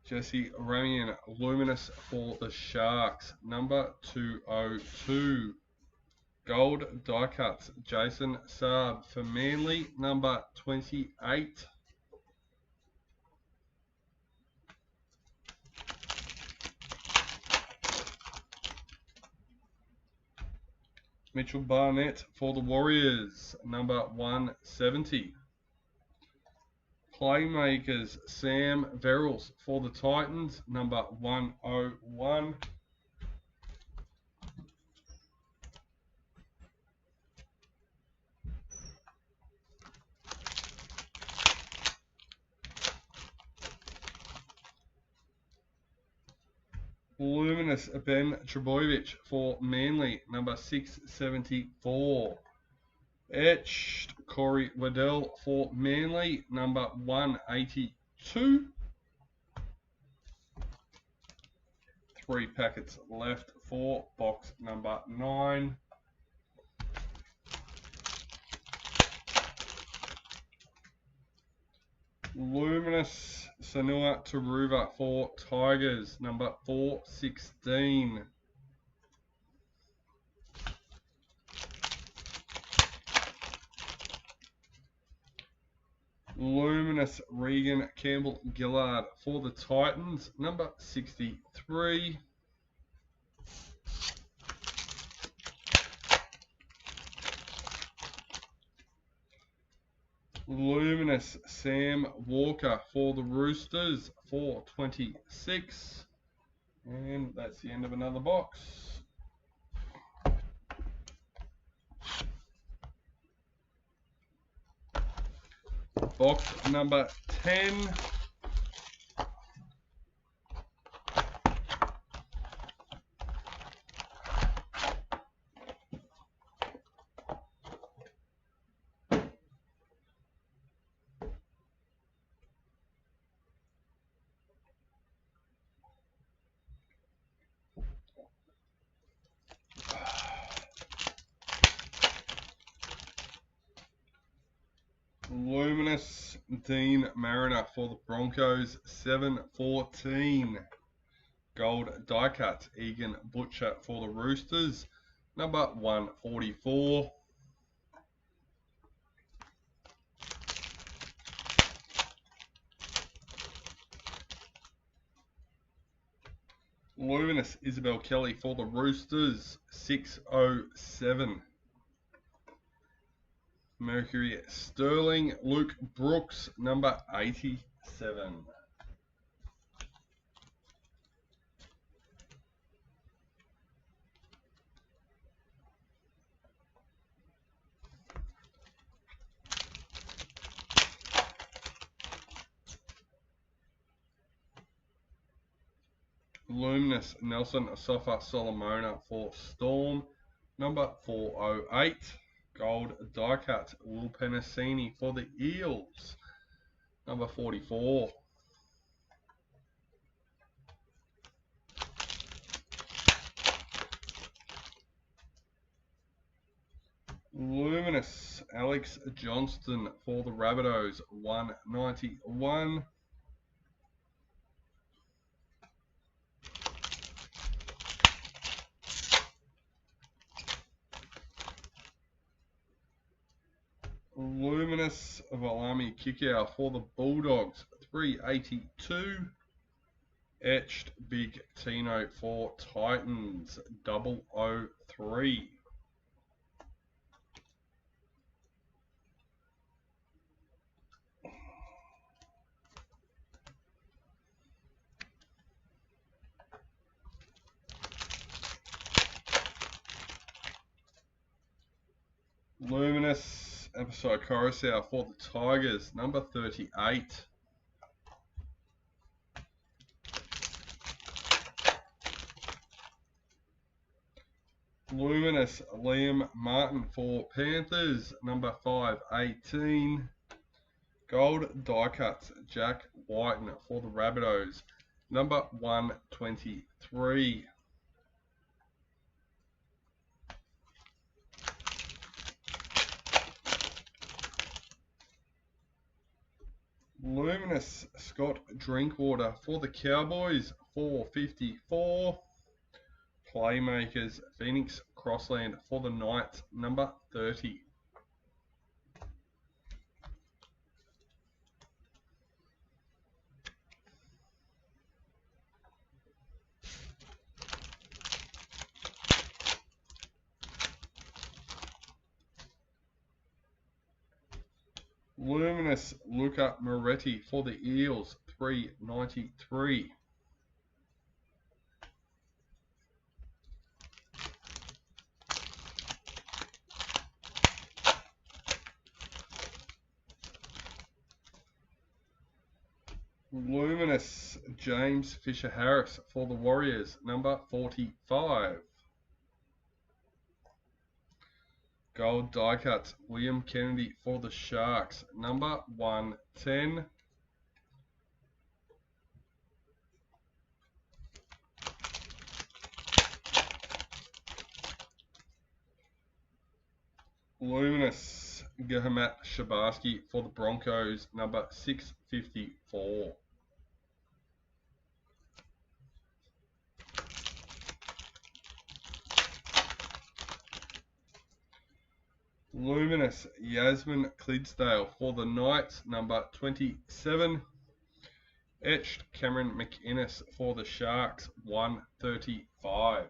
Jesse Ramian, Luminous for the Sharks, number 202. Gold die cuts, Jason Saab for Manly, number 28. Mitchell Barnett for the Warriors, number 170. Playmakers, Sam Verrills for the Titans, number 101. Luminous Ben Trebojevic for Manly, number 674. Etched Corey Waddell for Manly, number 182. 3 packets left for box number 9. Luminous Sanua Taruva for Tigers, number 416. Luminous Regan Campbell Gillard for the Titans, number 63. Luminous Sam Walker for the Roosters, 426. And that's the end of another box. Box number 10. Luminous Dean Mariner for the Broncos, 714. Gold die cut Egan Butcher for the Roosters, number 144. Luminous Isabel Kelly for the Roosters, 607. Mercury Sterling Luke Brooks, number 87. Luminous Nelson Asafa Solomona for Storm, number 408. Gold die cut Will Penasini for the Eels, number 44. Luminous Alex Johnston for the Rabbitohs, 191. Luminous Valami Kickout for the Bulldogs, 382. Etched Big Tino for Titans, 003. Luminous Episode Coruscant for the Tigers, number 38. Luminous Liam Martin for Panthers, number 518. Gold die cuts Jack Whiten for the Rabbitohs, number 123. Luminous Scott Drinkwater for the Cowboys, 454. Playmakers Phoenix Crossland for the Knights, number 30. Luminous Luca Moretti for the Eels, 393. Luminous James Fisher Harris for the Warriors, number 45. Gold die cuts William Kennedy for the Sharks, number 110. Luminous Gahamat Shabarsky for the Broncos, number 654. Luminous Yasmin Clydesdale for the Knights, number 27. Etched Cameron McInnes for the Sharks, 135.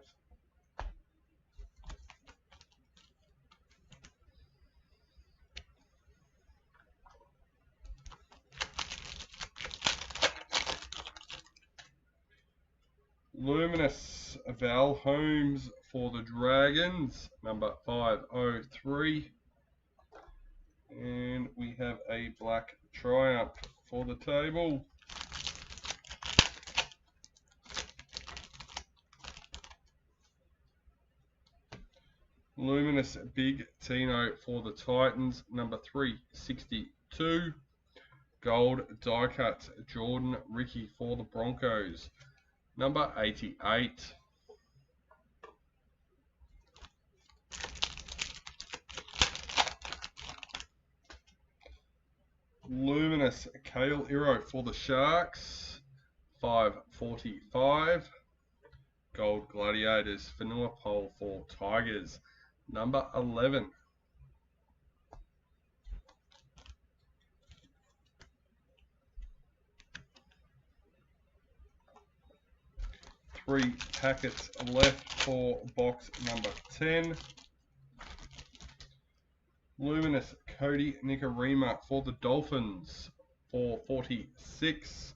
Luminous Val Holmes for the Dragons, number 503. And we have a black triumph for the table. Luminous Big Tino for the Titans, number 362. Gold die cut Jordan Ricky for the Broncos, number 88. Luminous Kale Hero for the Sharks, 5.45. Gold Gladiators Vanilla Pole for Tigers, number 11. Three packets left for box number 10. Luminous Cody Nicarima for the Dolphins, 4.46.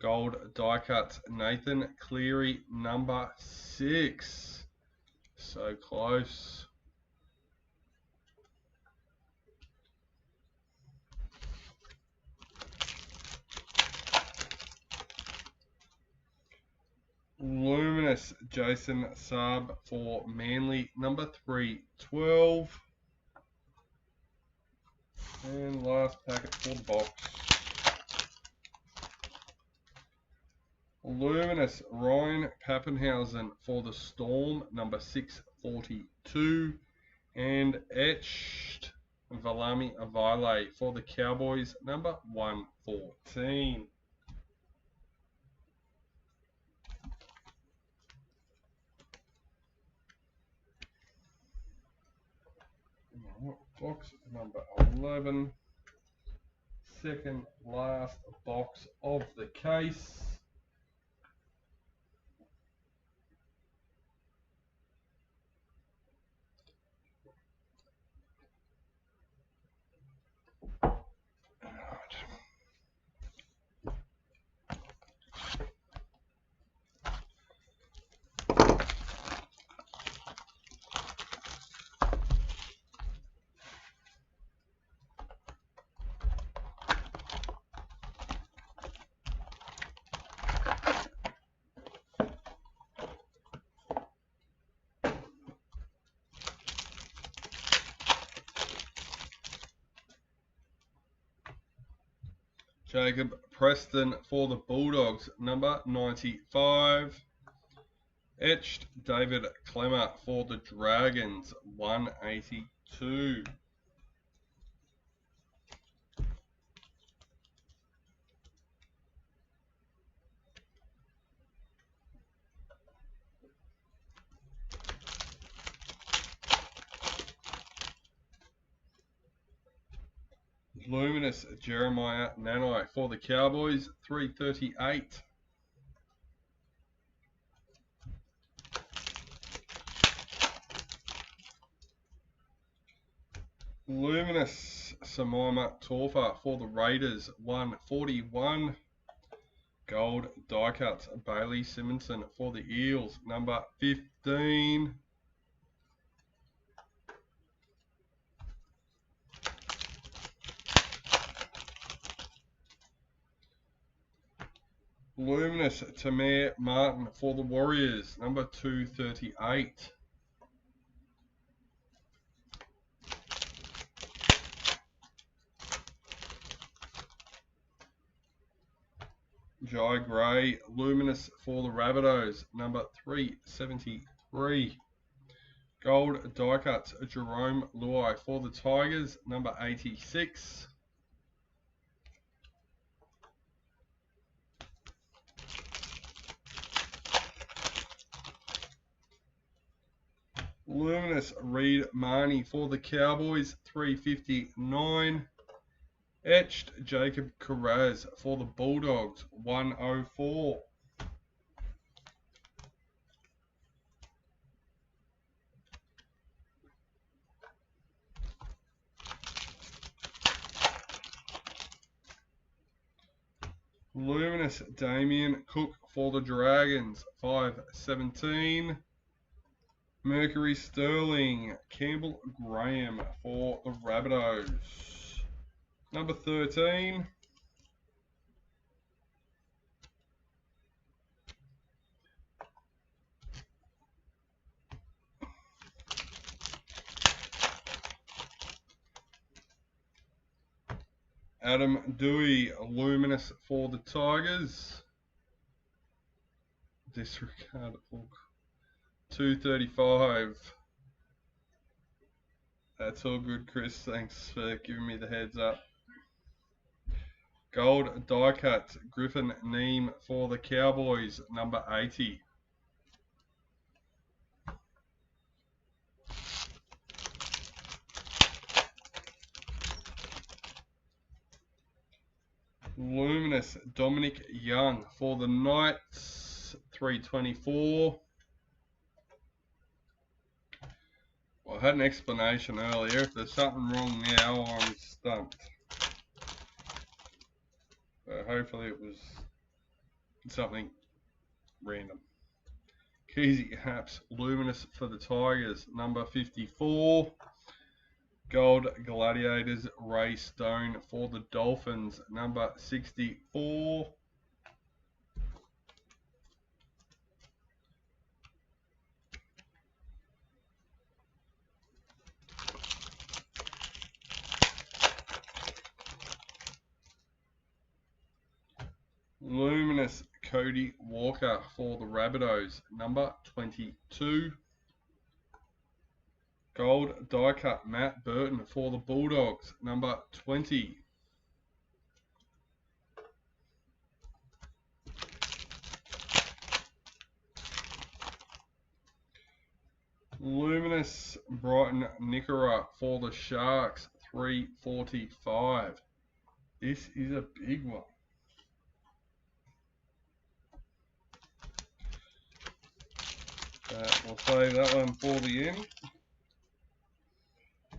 Gold die cuts Nathan Cleary, number 6. So close. Luminous Jason Saab for Manly, number 312. And last packet for the box. Luminous Ryan Pappenhausen for the Storm, number 642. And etched Valami Avile for the Cowboys, number 114. Box number 11. Second last box of the case. Jacob Preston for the Bulldogs, number 95. Etched David Clemmer for the Dragons, 182. Luminous Jeremiah Nanai for the Cowboys, 338. Luminous Samaima Torfa for the Raiders, 141. Gold die cuts Bailey Simonson for the Eels, number 15. Luminous Tamir Martin for the Warriors, number 238. Jai Gray, Luminous for the Rabbitohs, number 373. Gold die cuts Jerome Lowe for the Tigers, number 86. Luminous Reed Marnie for the Cowboys, 359. Etched Jacob Carraz for the Bulldogs, 104. Luminous Damien Cook for the Dragons, 517. Mercury Sterling, Campbell Graham for the Rabbitohs, number 13. Adam Dewey, Luminous for the Tigers. Disregard book. 235. That's all good, Chris. Thanks for giving me the heads up. Gold die cut, Griffin Neem for the Cowboys, number 80. Luminous, Dominic Young for the Knights, 324. Well, I had an explanation earlier. If there's something wrong now, I'm stumped. But hopefully it was something random. Keezy Haps, Luminous for the Tigers, number 54. Gold Gladiators, Ray Stone for the Dolphins, number 64. Luminous, Cody Walker for the Rabbitohs, number 22. Gold die cut, Matt Burton for the Bulldogs, number 20. Luminous, Brighton Nickera for the Sharks, 345. This is a big one. We'll save that one for the end.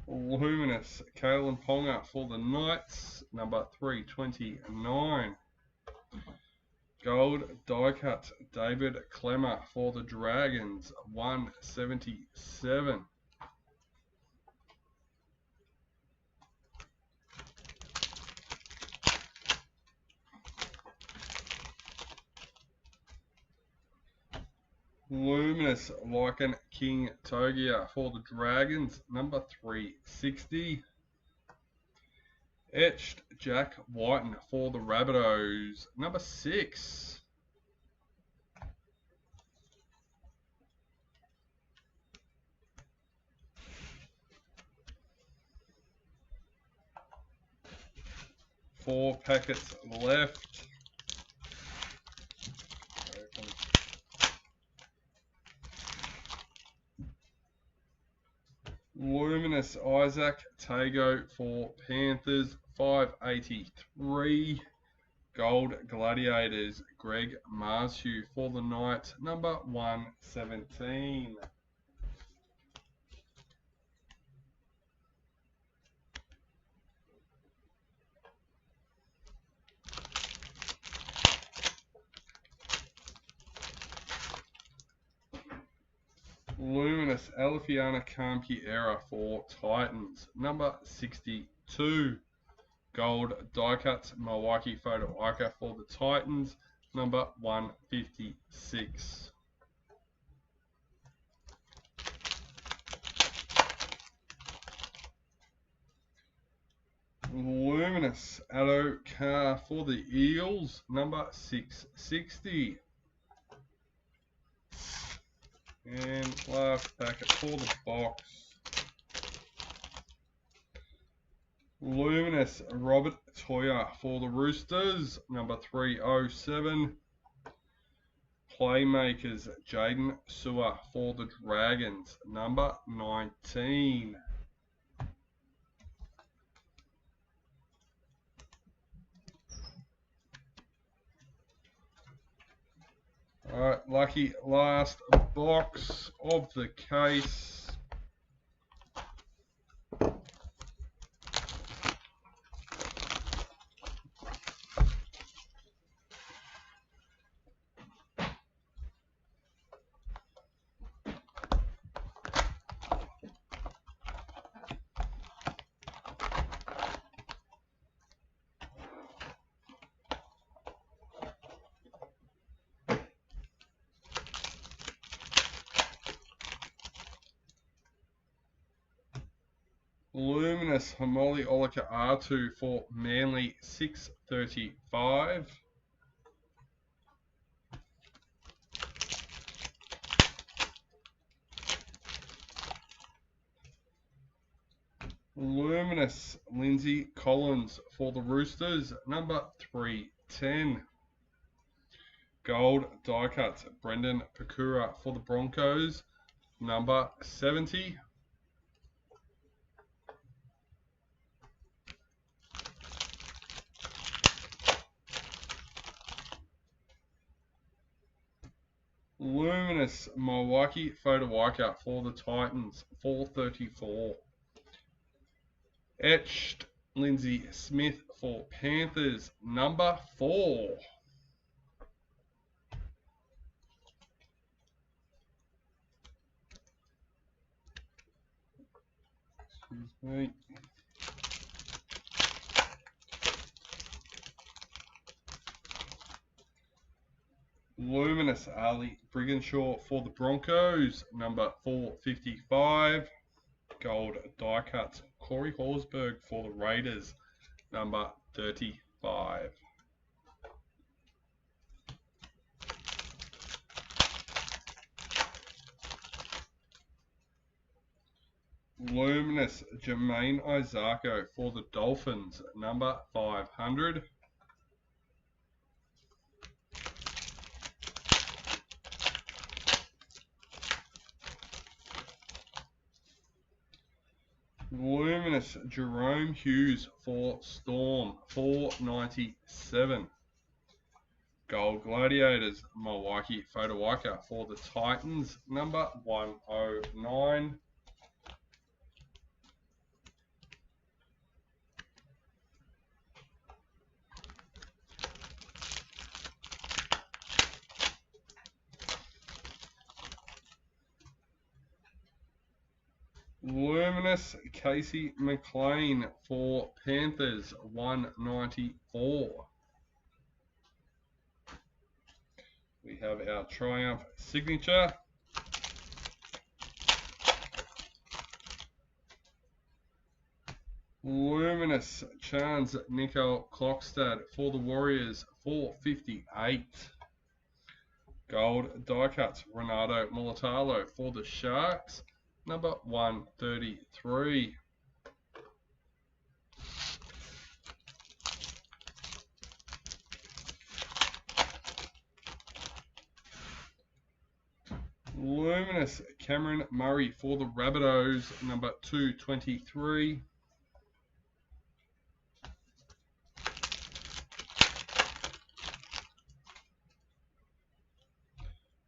Luminous, Kalen Ponga for the Knights, number 329. Gold die cut, David Clemmer for the Dragons, 177. Luminous, Lycan King Togia for the Dragons, number 360. Etched, Jack Whiten for the Rabbitohs, number 6. Four packets left. Luminous, Isaac Tago for Panthers, 583. Gold Gladiators, Greg Marshew for the Knights, number 117. Luminous, Alifiana Kampiera for Titans, number 62. Gold die cuts, Milwaukee Photo Ica for the Titans, number 156. Luminous, Addo Carr for the Eels, number 660. And last packet for the box. Luminous, Robert Toya for the Roosters, number 307. Playmakers, Jaden Sewer for the Dragons, number 19. Alright, lucky last box of the case. Luminous, Hamoli Olika R2 for Manly, 635. Luminous Lindsay Collins for the Roosters, number 310. Gold die cuts Brendan Pakura for the Broncos, number 70. Luminous Milwaukee Fodawaika for the Titans, 434. Etched Lindsay Smith for Panthers, number 4. Excuse me. Luminous Ali Briganshaw for the Broncos, number 455. Gold die cuts Corey Horsburgh for the Raiders, number 35. Luminous Jermaine Isako for the Dolphins, number 500. Luminous Jerome Hughes for Storm, 497. Gold Gladiators Milwaukee Fodawaika for the Titans, number 109. Luminous Casey McLean for Panthers, 194. We have our Triumph signature. Luminous Chance Nico Klokstad for the Warriors, 458. Gold die cuts Renato Molitalo for the Sharks, number 133. Luminous Cameron Murray for the Rabbitohs, number 223.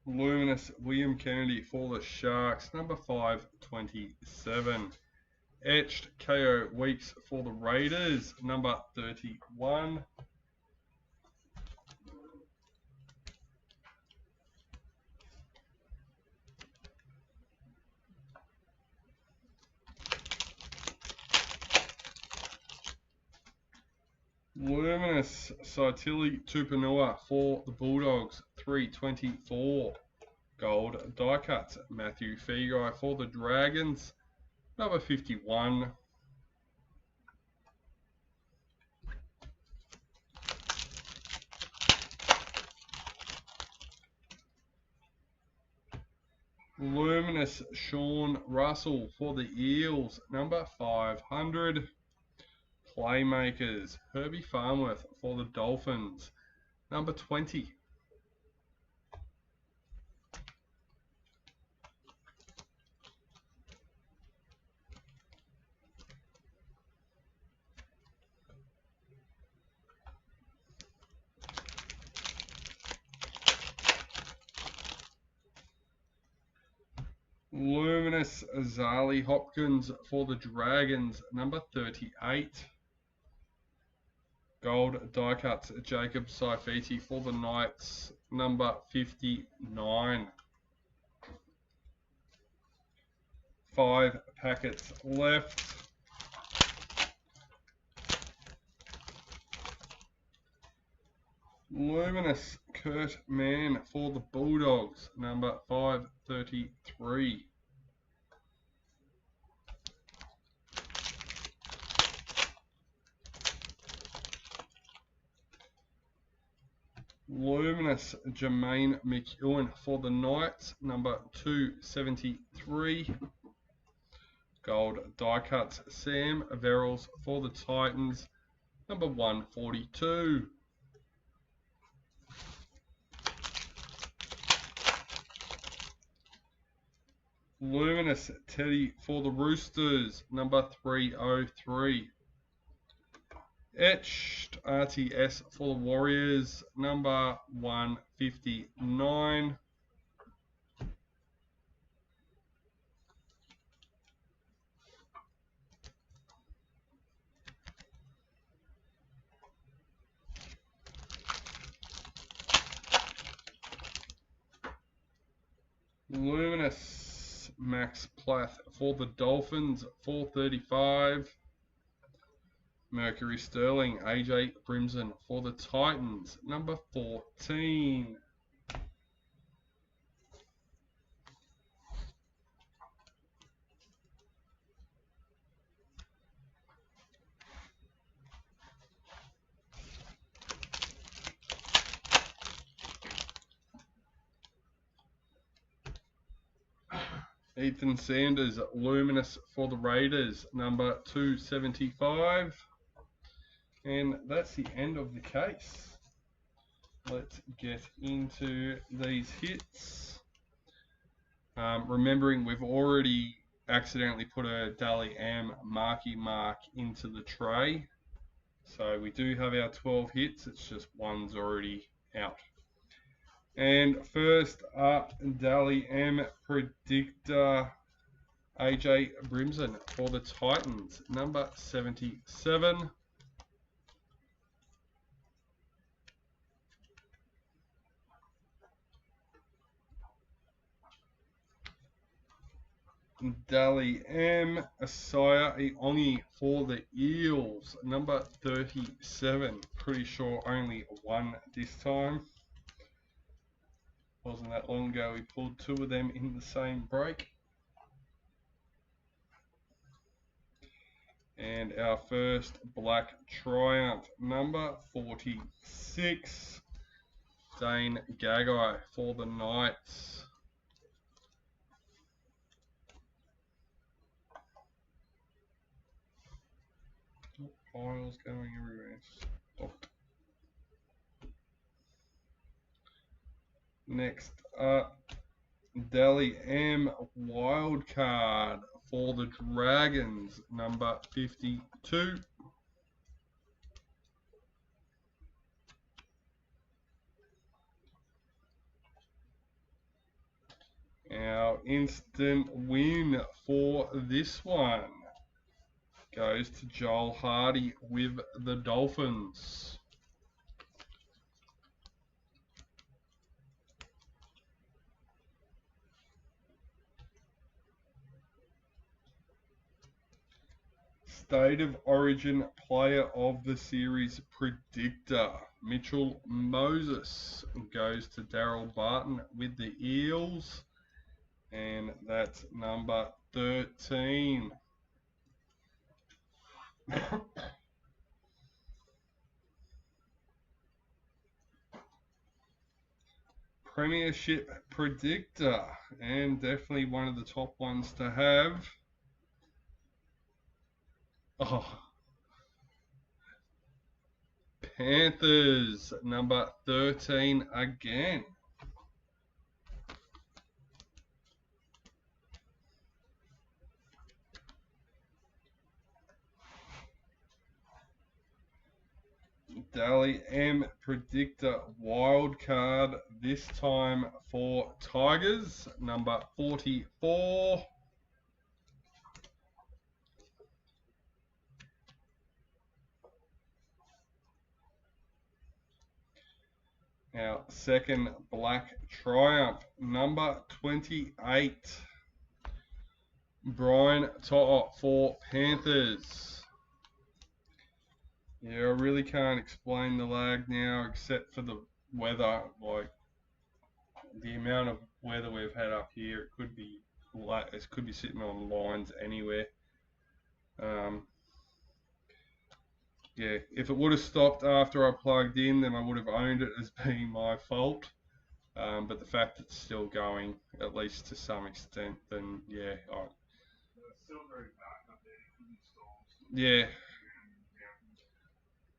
Luminous William Kennedy for the Sharks, number 527. Etched KO Weeks for the Raiders, number 31. Luminous Saitili Tupanua for the Bulldogs, 324. Gold die cuts Matthew Feagai for the Dragons, number 51. Luminous Sean Russell for the Eels, number 500. Playmakers Herbie Farnworth for the Dolphins, number 20. Luminous Zali Hopkins for the Dragons, number 38. Gold die cuts Jacob Saifiti for the Knights, number 59. 5 packets left. Luminous Kurt Mann for the Bulldogs, number 533. Luminous Jermaine McEwen for the Knights, number 273. Gold die cuts, Sam Verrills for the Titans, number 142. Luminous Teddy for the Roosters, number 303. Etched RTS for the Warriors, number 159. Luminous Max Plath for the Dolphins, 435. Mercury Sterling, AJ Brimson for the Titans, number 14. Ethan Sanders, Luminous for the Raiders, number 275. And that's the end of the case. Let's get into these hits. Remembering we've already accidentally put a Dally M marquee mark into the tray. So we do have our 12 hits, it's just one's already out. And first up, Dally M Predictor, AJ Brimson for the Titans, number 77. Dally M Asaya Iongi for the Eels, number 37. Pretty sure only one this time. Wasn't that long ago we pulled two of them in the same break. And our first Black Triumph, number 46. Dane Gagai for the Knights. Piles going everywhere. Stopped. Next up, Dally M Wildcard for the Dragons, number 52. Our instant win for this one goes to Joel Hardie with the Dolphins. State of Origin Player of the Series Predictor, Mitchell Moses, goes to Daryl Barton with the Eels, and that's number 13. Premiership Predictor, and definitely one of the top ones to have. Oh, Panthers, number 13 again. Dally M Predictor Wildcard, this time for Tigers, number 44. Our second Black Triumph, number 28. Brian To'o for Panthers. Yeah, I really can't explain the lag now except for the weather. Like, the amount of weather we've had up here, it could be sitting on lines anywhere. Yeah, if it would have stopped after I plugged in, then I would have owned it as being my fault. But the fact it's still going, at least to some extent, then yeah, still very dark up there. It could be storms. Yeah.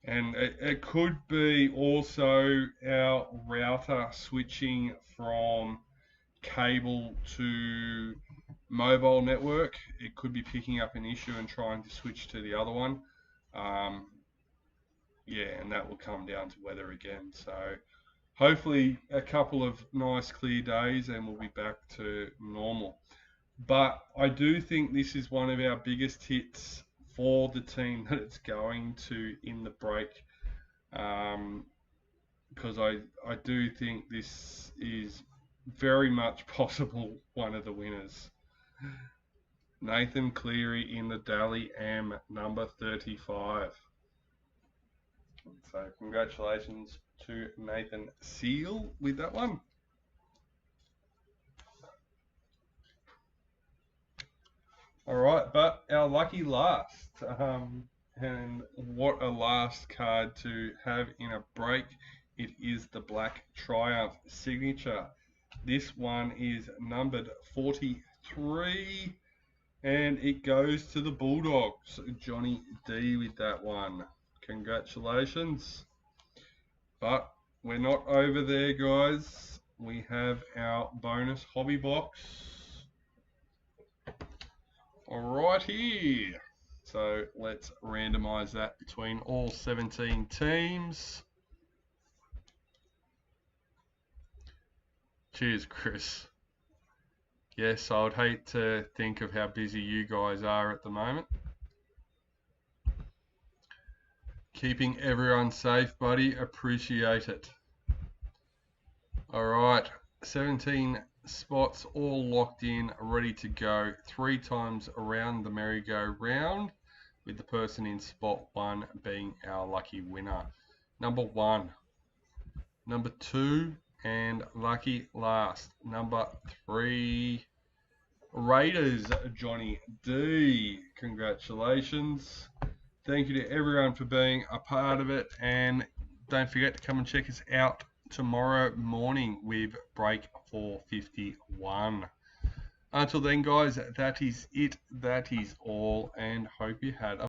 And it could be also our router switching from cable to mobile network. It could be picking up an issue and trying to switch to the other one. Yeah, and that will come down to weather again. So hopefully a couple of nice clear days and we'll be back to normal. But I do think this is one of our biggest hits for the team that it's going to in the break. Because I do think this is very much possible one of the winners. Nathan Cleary in the Dally M number 35. So congratulations to Nathan Seal with that one. All right, but our lucky last, and what a last card to have in a break. It is the Black Triumph signature. This one is numbered 43, and it goes to the Bulldogs. Johnny D with that one. Congratulations. But we're not over there, guys. We have our bonus hobby box. Alrighty. So let's randomise that between all 17 teams. Cheers, Chris. Yes, I would hate to think of how busy you guys are at the moment. Keeping everyone safe, buddy. Appreciate it. Alright, 17 spots all locked in, ready to go 3 times around the merry-go-round, with the person in spot 1 being our lucky winner. Number 1, number 2, and lucky last, number 3. Raiders, Johnny D. Congratulations. Thank you to everyone for being a part of it, and don't forget to come and check us out tomorrow morning with break 451. Until then, guys, that is it. That is all, and hope you had a